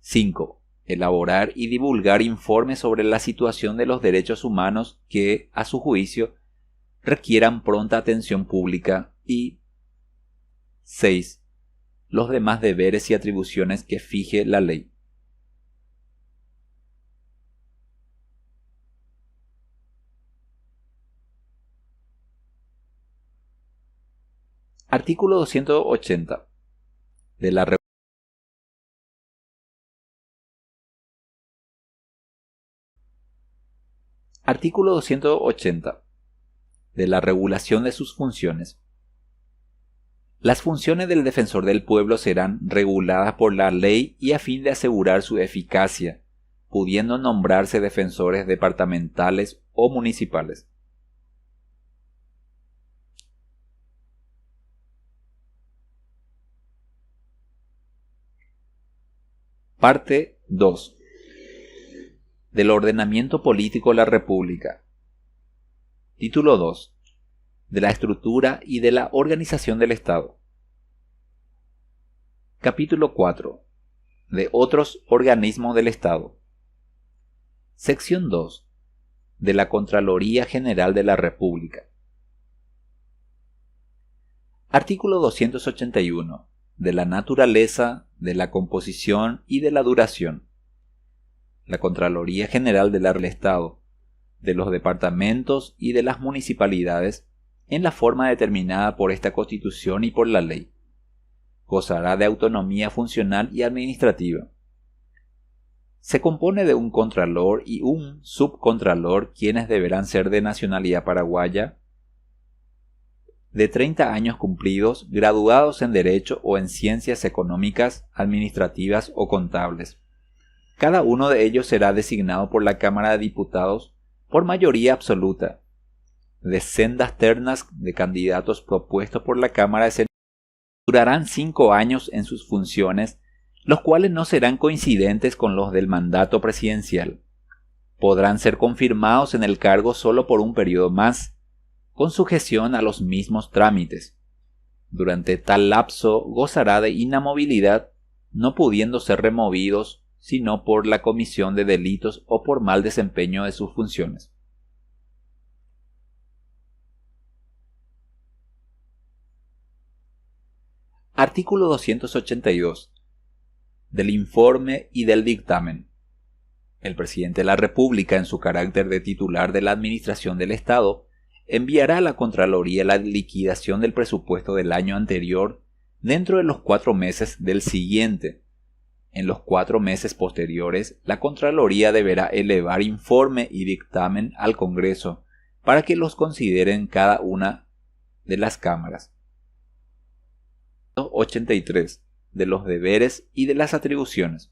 A: 5. Elaborar y divulgar informes sobre la situación de los derechos humanos que, a su juicio, requieran pronta atención pública y 6. Los demás deberes y atribuciones que fije la ley. Artículo 280. De la Artículo 280. De la regulación de sus funciones. Las funciones del Defensor del Pueblo serán reguladas por la ley y a fin de asegurar su eficacia, pudiendo nombrarse defensores departamentales o municipales. Parte 2. Del ordenamiento político de la República. Título 2. De la estructura y de la organización del Estado. Capítulo 4. De otros organismos del Estado. Sección 2. De la Contraloría General de la República. Artículo 281. De la naturaleza, de la composición y de la duración. La Contraloría General del Estado, de los departamentos y de las municipalidades, en la forma determinada por esta Constitución y por la ley. Gozará de autonomía funcional y administrativa. Se compone de un contralor y un subcontralor, quienes deberán ser de nacionalidad paraguaya, de 30 años cumplidos, graduados en Derecho o en Ciencias Económicas, Administrativas o Contables. Cada uno de ellos será designado por la Cámara de Diputados por mayoría absoluta, de sendas ternas de candidatos propuestos por la Cámara de Senadores. Durarán 5 años en sus funciones, los cuales no serán coincidentes con los del mandato presidencial. Podrán ser confirmados en el cargo solo por un periodo más, con sujeción a los mismos trámites. Durante tal lapso gozará de inamovilidad, no pudiendo ser removidos sino por la comisión de delitos o por mal desempeño de sus funciones. Artículo 282. Del informe y del dictamen. El presidente de la República, en su carácter de titular de la Administración del Estado, enviará a la Contraloría la liquidación del presupuesto del año anterior dentro de los 4 meses del siguiente. En los 4 meses posteriores, la Contraloría deberá elevar informe y dictamen al Congreso para que los consideren cada una de las cámaras. 83. De los deberes y de las atribuciones.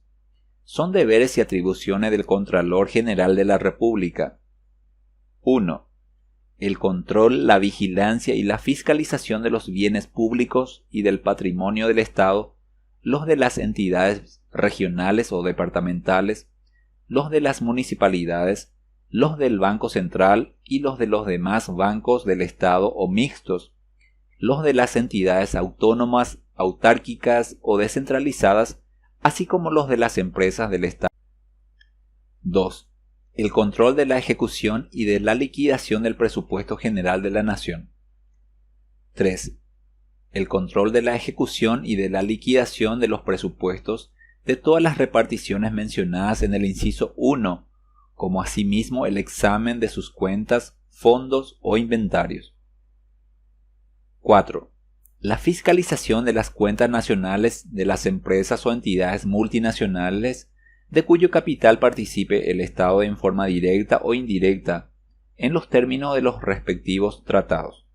A: Son deberes y atribuciones del Contralor General de la República. 1. El control, la vigilancia y la fiscalización de los bienes públicos y del patrimonio del Estado, los de las entidades regionales o departamentales, los de las municipalidades, los del Banco Central y los de los demás bancos del Estado o mixtos, los de las entidades autónomas, autárquicas o descentralizadas, así como los de las empresas del Estado. 2. El control de la ejecución y de la liquidación del presupuesto general de la Nación. 3. El control de la ejecución y de la liquidación de los presupuestos de todas las reparticiones mencionadas en el inciso 1, como asimismo el examen de sus cuentas, fondos o inventarios. 4. La fiscalización de las cuentas nacionales de las empresas o entidades multinacionales de cuyo capital participe el Estado en forma directa o indirecta, en los términos de los respectivos tratados.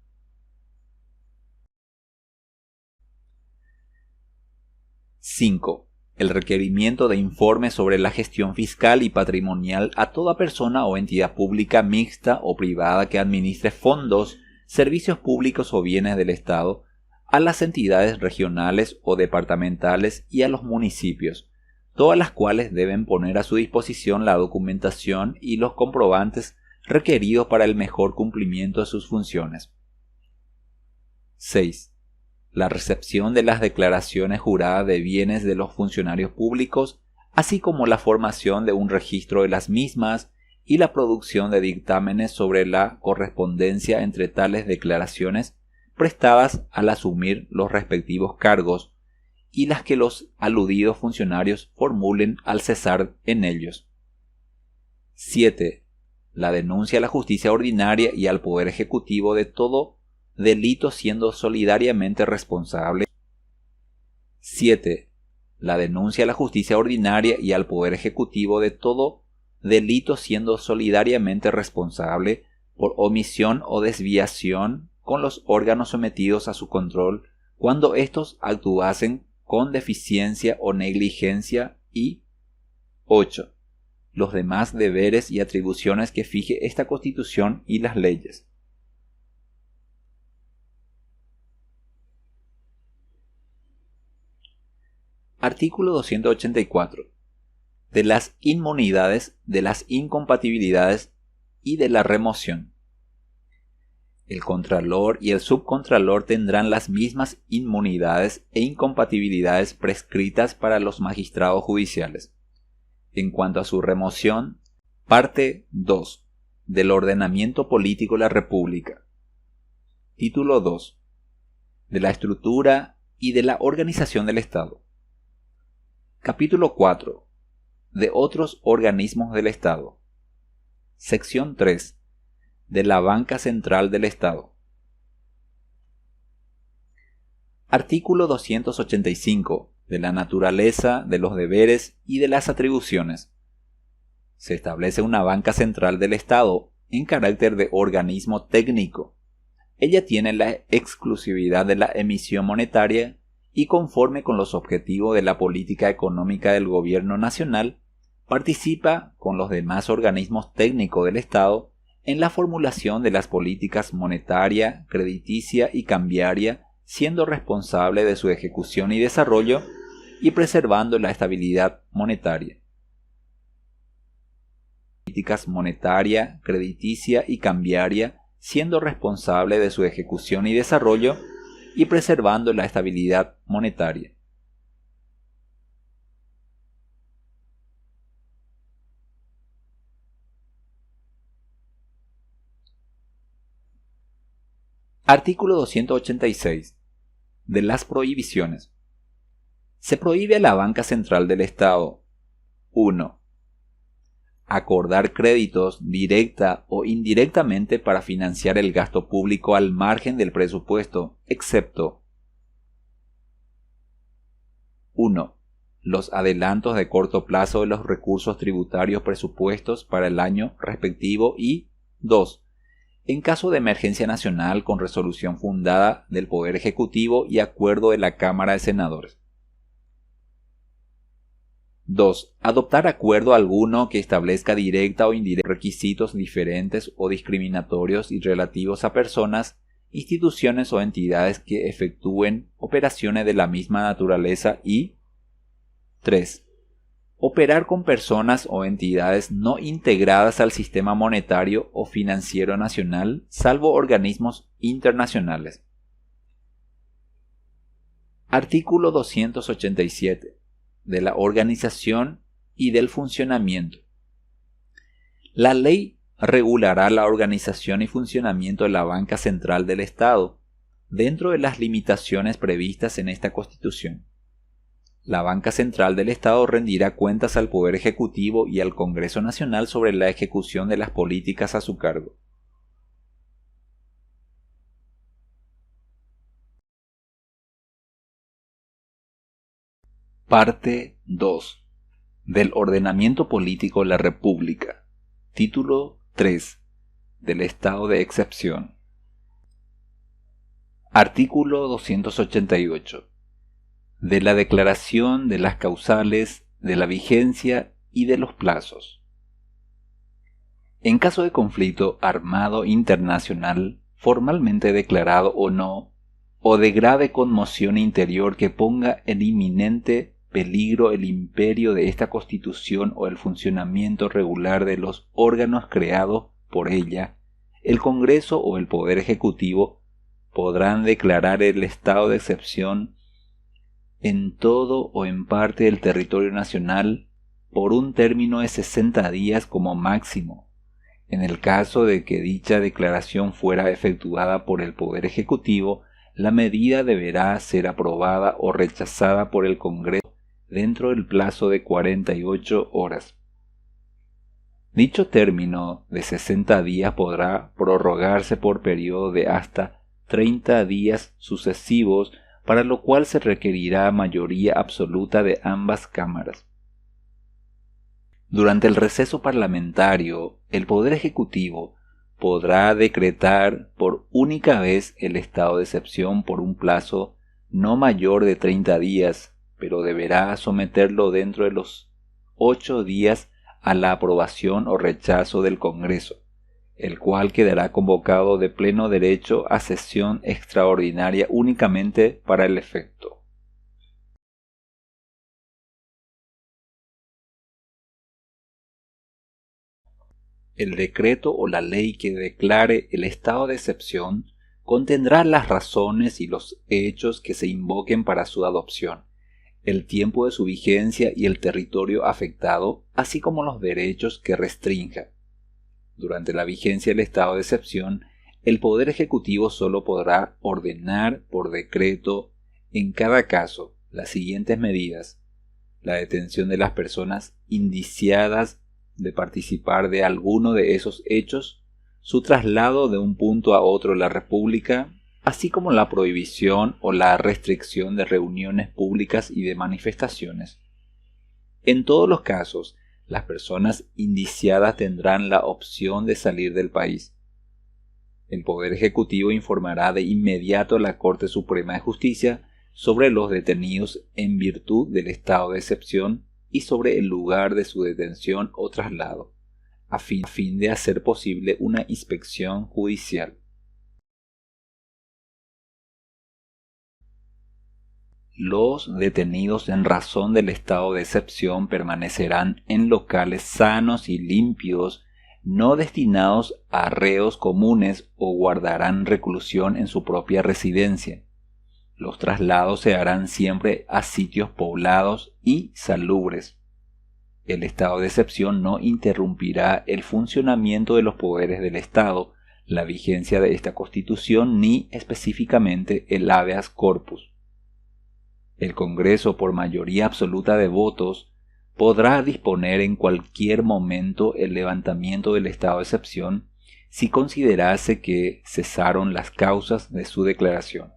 A: ―5. El requerimiento de informes sobre la gestión fiscal y patrimonial a toda persona o entidad pública mixta o privada que administre fondos, servicios públicos o bienes del Estado, a las entidades regionales o departamentales y a los municipios, todas las cuales deben poner a su disposición la documentación y los comprobantes requeridos para el mejor cumplimiento de sus funciones. 6. La recepción de las declaraciones juradas de bienes de los funcionarios públicos, así como la formación de un registro de las mismas y la producción de dictámenes sobre la correspondencia entre tales declaraciones prestadas al asumir los respectivos cargos y las que los aludidos funcionarios formulen al cesar en ellos. 7. La denuncia a la justicia ordinaria y al Poder Ejecutivo de todo delito siendo solidariamente responsable. 7. La denuncia a la justicia ordinaria y al Poder Ejecutivo de todo delito siendo solidariamente responsable por omisión o desviación con los órganos sometidos a su control cuando éstos actuasen con deficiencia o negligencia. Y 8. Los demás deberes y atribuciones que fije esta Constitución y las leyes. Artículo 284. De las inmunidades, de las incompatibilidades y de la remoción. El Contralor y el Subcontralor tendrán las mismas inmunidades e incompatibilidades prescritas para los magistrados judiciales. En cuanto a su remoción, parte 2 del Ordenamiento Político de la República. Título 2. De la estructura y de la organización del Estado. Capítulo 4. De otros organismos del Estado. Sección 3. De la Banca Central del Estado. Artículo 285. De la naturaleza, de los deberes y de las atribuciones. Se establece una Banca Central del Estado en carácter de organismo técnico. Ella tiene la exclusividad de la emisión monetaria y, conforme con los objetivos de la política económica del Gobierno Nacional, participa con los demás organismos técnicos del Estado en la formulación de las políticas monetaria, crediticia y cambiaria, siendo responsable de su ejecución y desarrollo y preservando la estabilidad monetaria. Políticas monetaria, crediticia y cambiaria, siendo responsable de su ejecución y desarrollo y preservando la estabilidad monetaria. Artículo 286. De las prohibiciones. Se prohíbe a la banca central del Estado: 1. Acordar créditos directa o indirectamente para financiar el gasto público al margen del presupuesto, excepto: 1. Los adelantos de corto plazo de los recursos tributarios presupuestos para el año respectivo y 2. En caso de emergencia nacional con resolución fundada del Poder Ejecutivo y acuerdo de la Cámara de Senadores. 2. Adoptar acuerdo alguno que establezca directa o indirecta requisitos diferentes o discriminatorios y relativos a personas, instituciones o entidades que efectúen operaciones de la misma naturaleza y 3. Operar con personas o entidades no integradas al sistema monetario o financiero nacional, salvo organismos internacionales. Artículo 287. De la organización y del funcionamiento. La ley regulará la organización y funcionamiento de la Banca Central del Estado, dentro de las limitaciones previstas en esta Constitución. La Banca Central del Estado rendirá cuentas al Poder Ejecutivo y al Congreso Nacional sobre la ejecución de las políticas a su cargo. Parte 2. Del ordenamiento político de la República. Título 3. Del estado de excepción. Artículo 288. De la declaración de las causales, de la vigencia y de los plazos. En caso de conflicto armado internacional, formalmente declarado o no, o de grave conmoción interior que ponga en inminente peligro el imperio de esta Constitución o el funcionamiento regular de los órganos creados por ella, el Congreso o el Poder Ejecutivo podrán declarar el estado de excepción en todo o en parte del territorio nacional por un término de 60 días como máximo, en el caso de que dicha declaración fuera efectuada por el Poder Ejecutivo. La medida deberá ser aprobada o rechazada por el Congreso dentro del plazo de 48 horas. Dicho término de 60 días podrá prorrogarse por periodo de hasta 30 días sucesivos, para lo cual se requerirá mayoría absoluta de ambas cámaras. Durante el receso parlamentario, el Poder Ejecutivo podrá decretar por única vez el estado de excepción por un plazo no mayor de 30 días, pero deberá someterlo dentro de los 8 días a la aprobación o rechazo del Congreso, el cual quedará convocado de pleno derecho a sesión extraordinaria únicamente para el efecto. El decreto o la ley que declare el estado de excepción contendrá las razones y los hechos que se invoquen para su adopción, el tiempo de su vigencia y el territorio afectado, así como los derechos que restrinja. Durante la vigencia del estado de excepción, el Poder Ejecutivo solo podrá ordenar por decreto en cada caso las siguientes medidas: la detención de las personas indiciadas de participar de alguno de esos hechos, su traslado de un punto a otro de la República, así como la prohibición o la restricción de reuniones públicas y de manifestaciones. En todos los casos, las personas indiciadas tendrán la opción de salir del país. El Poder Ejecutivo informará de inmediato a la Corte Suprema de Justicia sobre los detenidos en virtud del estado de excepción y sobre el lugar de su detención o traslado, a fin de hacer posible una inspección judicial. Los detenidos en razón del estado de excepción permanecerán en locales sanos y limpios, no destinados a reos comunes, o guardarán reclusión en su propia residencia. Los traslados se harán siempre a sitios poblados y salubres. El estado de excepción no interrumpirá el funcionamiento de los poderes del Estado, la vigencia de esta Constitución ni específicamente el habeas corpus. El Congreso, por mayoría absoluta de votos, podrá disponer en cualquier momento el levantamiento del estado de excepción si considerase que cesaron las causas de su declaración.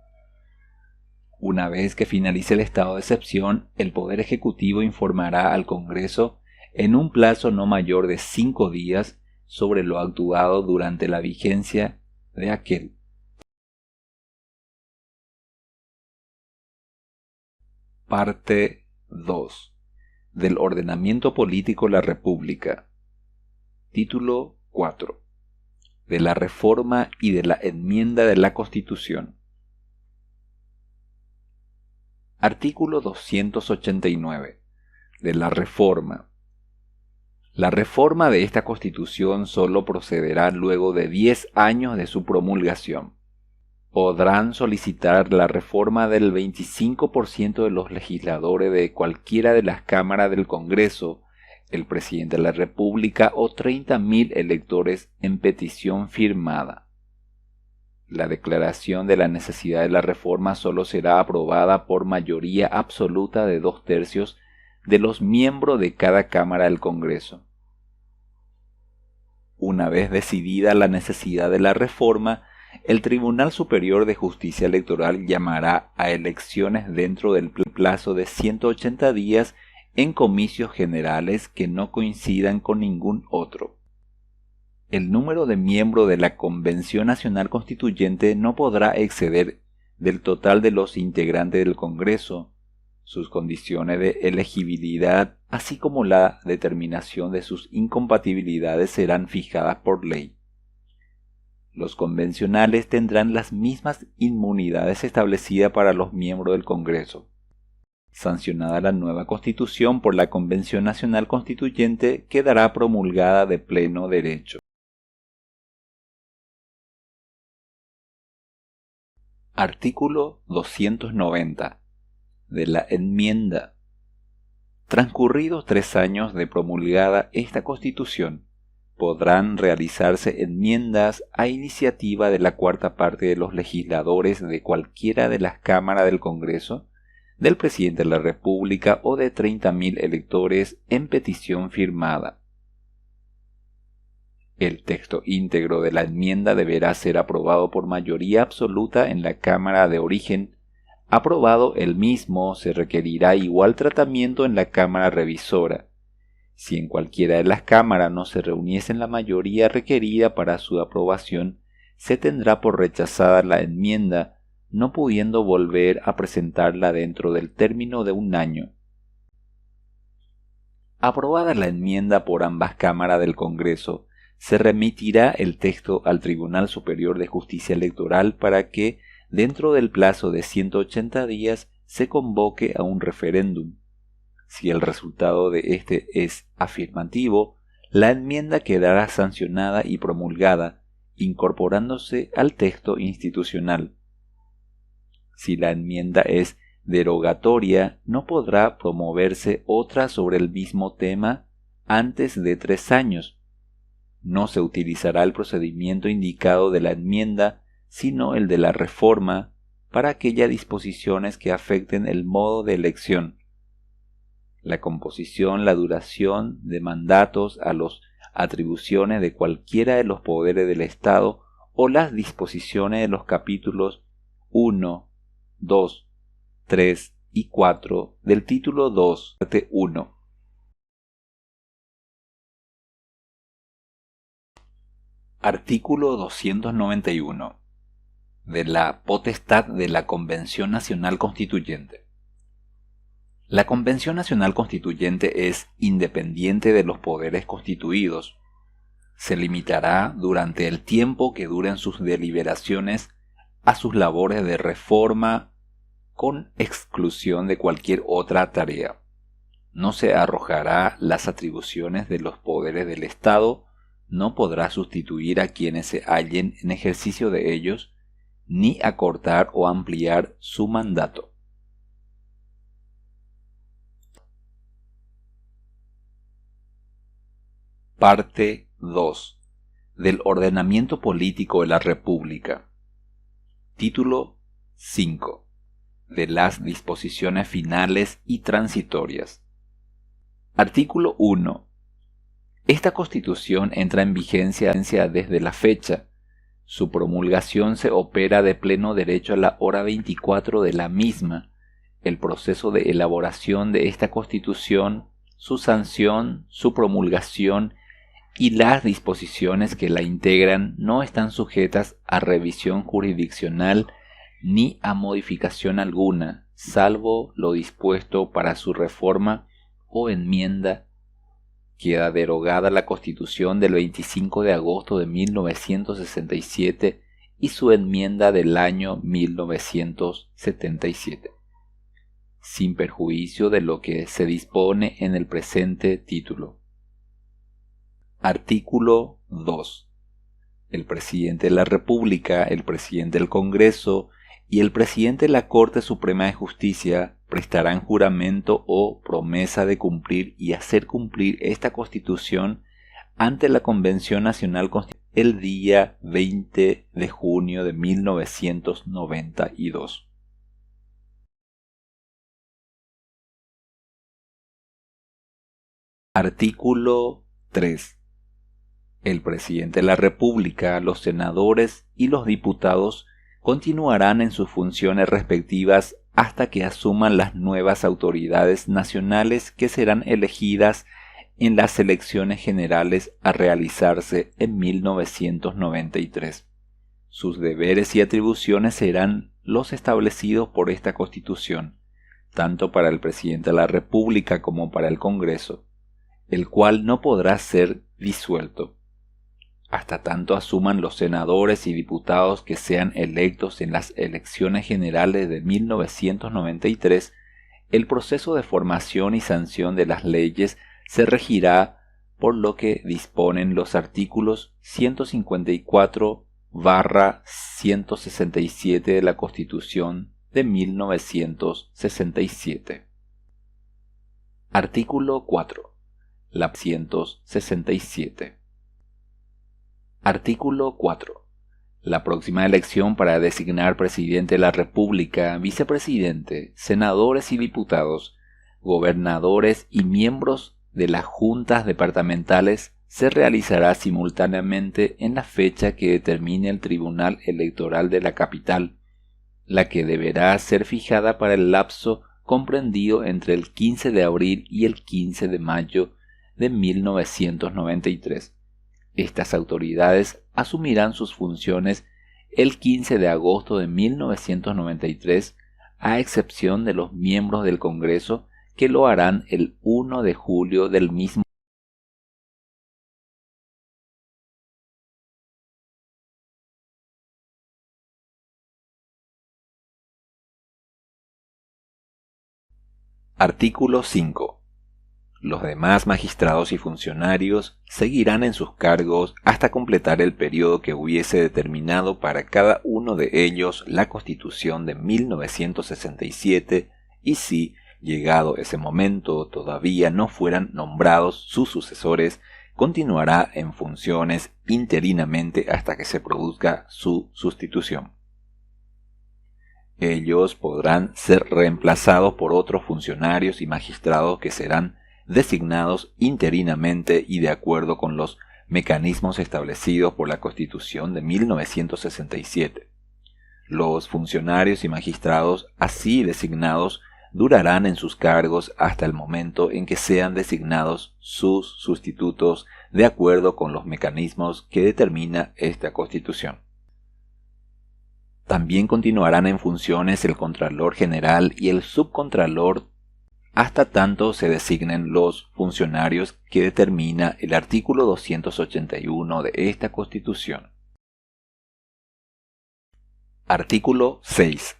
A: Una vez que finalice el estado de excepción, el Poder Ejecutivo informará al Congreso en un plazo no mayor de 5 días sobre lo actuado durante la vigencia de aquel. Parte 2. Del ordenamiento político de la República. Título 4. De la reforma y de la enmienda de la Constitución. Artículo 289. De la reforma. La reforma de esta Constitución solo procederá luego de 10 años de su promulgación. Podrán solicitar la reforma del 25% de los legisladores de cualquiera de las cámaras del Congreso, el presidente de la República o 30.000 electores en petición firmada. La declaración de la necesidad de la reforma solo será aprobada por mayoría absoluta de 2/3 de los miembros de cada Cámara del Congreso. Una vez decidida la necesidad de la reforma, el Tribunal Superior de Justicia Electoral llamará a elecciones dentro del plazo de 180 días en comicios generales que no coincidan con ningún otro. El número de miembros de la Convención Nacional Constituyente no podrá exceder del total de los integrantes del Congreso. Sus condiciones de elegibilidad, así como la determinación de sus incompatibilidades, serán fijadas por ley. Los convencionales tendrán las mismas inmunidades establecidas para los miembros del Congreso. Sancionada la nueva Constitución por la Convención Nacional Constituyente, quedará promulgada de pleno derecho. Artículo 290. De la enmienda. Transcurridos 3 años de promulgada esta Constitución, podrán realizarse enmiendas a iniciativa de la cuarta parte de los legisladores de cualquiera de las cámaras del Congreso, del presidente de la República o de 30.000 electores en petición firmada. El texto íntegro de la enmienda deberá ser aprobado por mayoría absoluta en la Cámara de origen. Aprobado el mismo, se requerirá igual tratamiento en la Cámara revisora. Si en cualquiera de las cámaras no se reuniesen la mayoría requerida para su aprobación, se tendrá por rechazada la enmienda, no pudiendo volver a presentarla dentro del término de 1 año. Aprobada la enmienda por ambas cámaras del Congreso, se remitirá el texto al Tribunal Superior de Justicia Electoral para que, dentro del plazo de 180 días, se convoque a un referéndum. Si el resultado de este es afirmativo, la enmienda quedará sancionada y promulgada, incorporándose al texto institucional. Si la enmienda es derogatoria, no podrá promoverse otra sobre el mismo tema antes de 3 años. No se utilizará el procedimiento indicado de la enmienda, sino el de la reforma, para aquellas disposiciones que afecten el modo de elección, la composición, la duración de mandatos, a las atribuciones de cualquiera de los poderes del Estado o las disposiciones de los capítulos 1, 2, 3 y 4 del título 2, parte 1. Artículo 291. De la potestad de la Convención Nacional Constituyente. La Convención Nacional Constituyente es independiente de los poderes constituidos. Se limitará durante el tiempo que duren sus deliberaciones a sus labores de reforma, con exclusión de cualquier otra tarea. No se arrojará las atribuciones de los poderes del Estado, no podrá sustituir a quienes se hallen en ejercicio de ellos, ni acortar o ampliar su mandato. Parte 2. Del ordenamiento político de la República. Título 5. De las disposiciones finales y transitorias. Artículo 1. Esta Constitución entra en vigencia desde la fecha. Su promulgación se opera de pleno derecho a la hora 24 de la misma. El proceso de elaboración de esta Constitución, su sanción, su promulgación y las disposiciones que la integran no están sujetas a revisión jurisdiccional ni a modificación alguna, salvo lo dispuesto para su reforma o enmienda. Queda derogada la Constitución del 25 de agosto de 1967 y su enmienda del año 1977, sin perjuicio de lo que se dispone en el presente título. Artículo 2. El Presidente de la República, el Presidente del Congreso y el Presidente de la Corte Suprema de Justicia prestarán juramento o promesa de cumplir y hacer cumplir esta Constitución ante la Convención Nacional Constitucional el día 20 de junio de 1992. Artículo 3. El Presidente de la República, los senadores y los diputados continuarán en sus funciones respectivas hasta que asuman las nuevas autoridades nacionales que serán elegidas en las elecciones generales a realizarse en 1993. Sus deberes y atribuciones serán los establecidos por esta Constitución, tanto para el Presidente de la República como para el Congreso, el cual no podrá ser disuelto hasta tanto asuman los senadores y diputados que sean electos en las elecciones generales de 1993. El proceso de formación y sanción de las leyes se regirá por lo que disponen los artículos 154/167 de la Constitución de 1967. Artículo 4. La 167. Artículo 4. La próxima elección para designar presidente de la República, vicepresidente, senadores y diputados, gobernadores y miembros de las juntas departamentales se realizará simultáneamente en la fecha que determine el Tribunal Electoral de la capital, la que deberá ser fijada para el lapso comprendido entre el 15 de abril y el 15 de mayo de 1993. Estas autoridades asumirán sus funciones el 15 de agosto de 1993, a excepción de los miembros del Congreso que lo harán el 1 de julio del mismo. Artículo 5. Los demás magistrados y funcionarios seguirán en sus cargos hasta completar el periodo que hubiese determinado para cada uno de ellos la Constitución de 1967 y si, llegado ese momento, todavía no fueran nombrados sus sucesores, continuará en funciones interinamente hasta que se produzca su sustitución. Ellos podrán ser reemplazados por otros funcionarios y magistrados que serán designados interinamente y de acuerdo con los mecanismos establecidos por la Constitución de 1967. Los funcionarios y magistrados así designados durarán en sus cargos hasta el momento en que sean designados sus sustitutos de acuerdo con los mecanismos que determina esta Constitución. También continuarán en funciones el Contralor General y el Subcontralor hasta tanto se designen los funcionarios que determina el artículo 281 de esta Constitución. Artículo 6.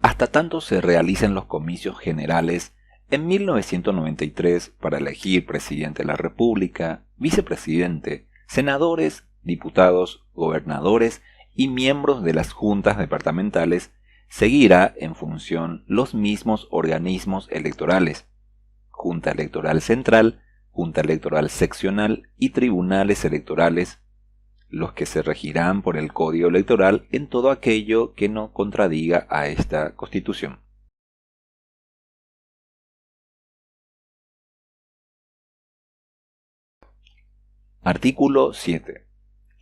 A: Hasta tanto se realicen los comicios generales en 1993 para elegir presidente de la República, vicepresidente, senadores, diputados, gobernadores y miembros de las juntas departamentales, seguirá en función los mismos organismos electorales: Junta Electoral Central, Junta Electoral Seccional y tribunales electorales, los que se regirán por el Código Electoral en todo aquello que no contradiga a esta Constitución. Artículo 7.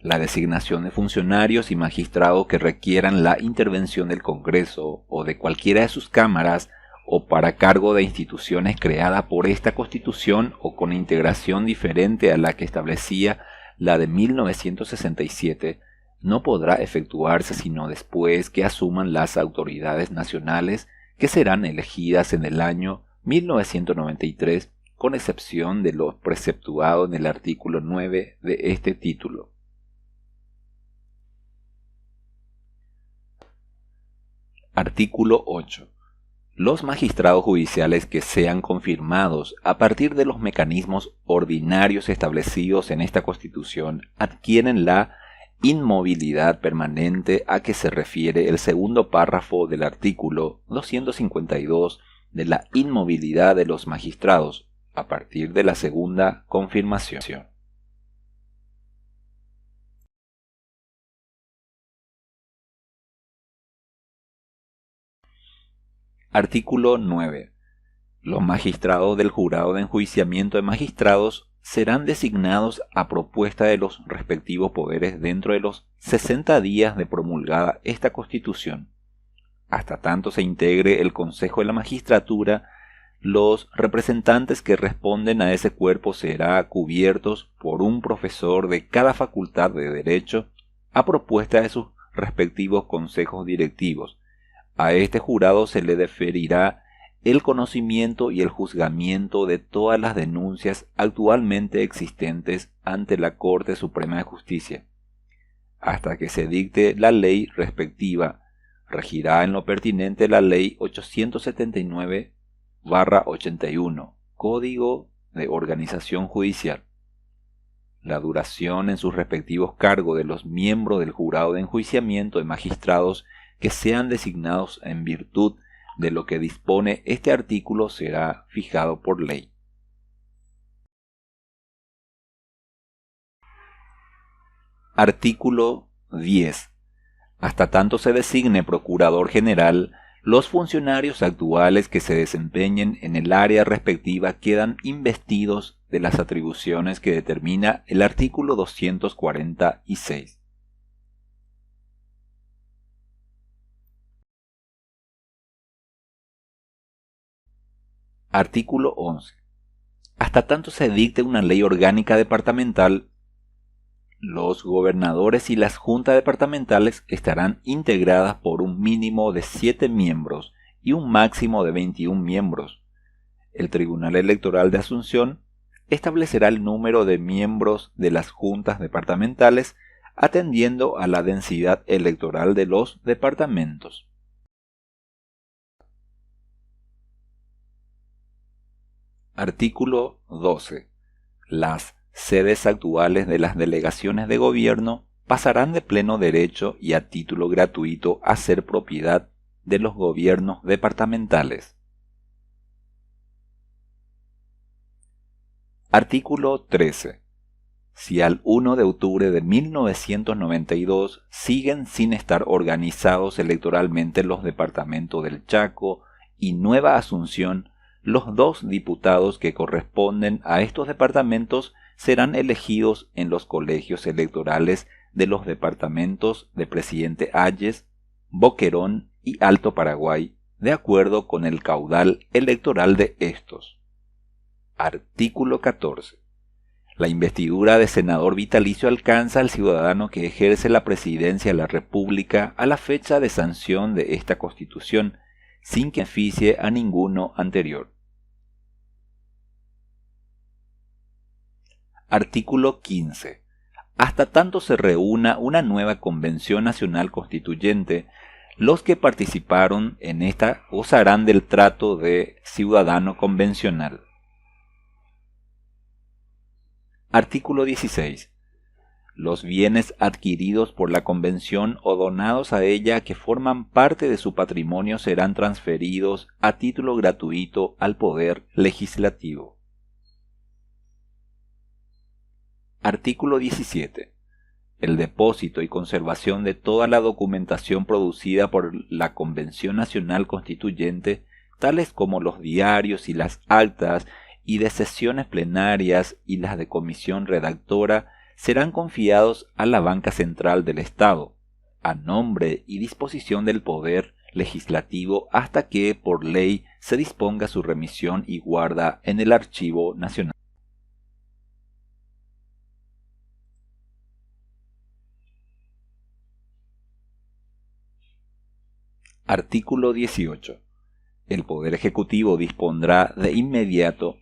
A: La designación de funcionarios y magistrados que requieran la intervención del Congreso o de cualquiera de sus cámaras o para cargo de instituciones creadas por esta Constitución o con integración diferente a la que establecía la de 1967, no podrá efectuarse sino después que asuman las autoridades nacionales que serán elegidas en el año 1993, con excepción de lo preceptuado en el artículo 9 de este título. Artículo 8. Los magistrados judiciales que sean confirmados a partir de los mecanismos ordinarios establecidos en esta Constitución adquieren la inmovilidad permanente a que se refiere el segundo párrafo del artículo 252 de la inmovilidad de los magistrados a partir de la segunda confirmación. Artículo 9. Los magistrados del jurado de enjuiciamiento de magistrados serán designados a propuesta de los respectivos poderes dentro de los 60 días de promulgada esta Constitución. Hasta tanto se integre el Consejo de la Magistratura, los representantes que responden a ese cuerpo serán cubiertos por un profesor de cada facultad de Derecho a propuesta de sus respectivos consejos directivos. A este jurado se le deferirá el conocimiento y el juzgamiento de todas las denuncias actualmente existentes ante la Corte Suprema de Justicia. Hasta que se dicte la ley respectiva, regirá en lo pertinente la Ley 879/81, Código de Organización Judicial. La duración en sus respectivos cargos de los miembros del jurado de enjuiciamiento de magistrados que sean designados en virtud de lo que dispone este artículo será fijado por ley. Artículo 10. Hasta tanto se designe Procurador General, los funcionarios actuales que se desempeñen en el área respectiva quedan investidos de las atribuciones que determina el artículo 246. Artículo 11. Hasta tanto se dicte una ley orgánica departamental, los gobernadores y las juntas departamentales estarán integradas por un mínimo de 7 miembros y un máximo de 21 miembros. El Tribunal Electoral de Asunción establecerá el número de miembros de las juntas departamentales atendiendo a la densidad electoral de los departamentos. Artículo 12. Las sedes actuales de las delegaciones de gobierno pasarán de pleno derecho y a título gratuito a ser propiedad de los gobiernos departamentales. Artículo 13. Si al 1 de octubre de 1992 siguen sin estar organizados electoralmente los departamentos del Chaco y Nueva Asunción, los 2 diputados que corresponden a estos departamentos serán elegidos en los colegios electorales de los departamentos de Presidente Hayes, Boquerón y Alto Paraguay, de acuerdo con el caudal electoral de estos. Artículo 14. La investidura de senador vitalicio alcanza al ciudadano que ejerce la presidencia de la República a la fecha de sanción de esta Constitución, sin que beneficie a ninguno anterior. Artículo 15. Hasta tanto se reúna una nueva Convención Nacional Constituyente, los que participaron en esta gozarán del trato de ciudadano convencional. Artículo 16. Los bienes adquiridos por la Convención o donados a ella que forman parte de su patrimonio serán transferidos a título gratuito al Poder Legislativo. Artículo 17. El depósito y conservación de toda la documentación producida por la Convención Nacional Constituyente, tales como los diarios y las actas y de sesiones plenarias y las de comisión redactora, serán confiados a la Banca Central del Estado, a nombre y disposición del Poder Legislativo hasta que, por ley, se disponga su remisión y guarda en el Archivo Nacional. Artículo 18. El Poder Ejecutivo dispondrá de inmediato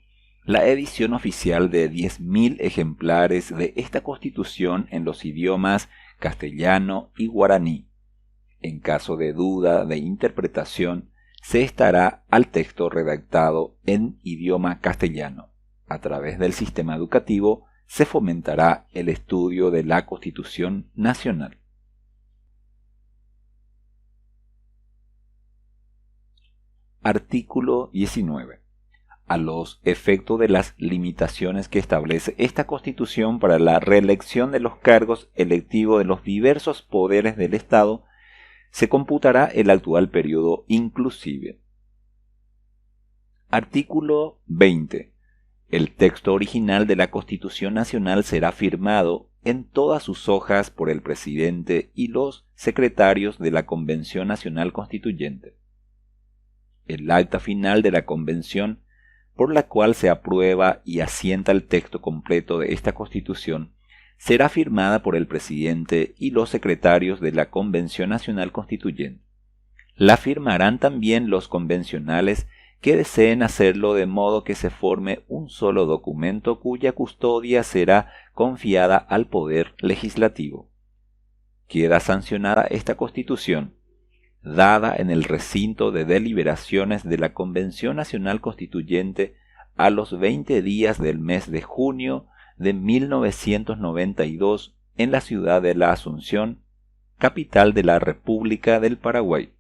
A: la edición oficial de 10.000 ejemplares de esta Constitución en los idiomas castellano y guaraní. En caso de duda de interpretación, se estará al texto redactado en idioma castellano. A través del sistema educativo se fomentará el estudio de la Constitución Nacional. Artículo 19. A los efectos de las limitaciones que establece esta Constitución para la reelección de los cargos electivos de los diversos poderes del Estado, se computará el actual periodo inclusive. Artículo 20. El texto original de la Constitución Nacional será firmado en todas sus hojas por el presidente y los secretarios de la Convención Nacional Constituyente. El acta final de la Convención, por la cual se aprueba y asienta el texto completo de esta Constitución, será firmada por el presidente y los secretarios de la Convención Nacional Constituyente. La firmarán también los convencionales que deseen hacerlo, de modo que se forme un solo documento cuya custodia será confiada al Poder Legislativo. Queda sancionada esta Constitución, dada en el recinto de deliberaciones de la Convención Nacional Constituyente a los 20 días del mes de junio de 1992 en la ciudad de La Asunción, capital de la República del Paraguay.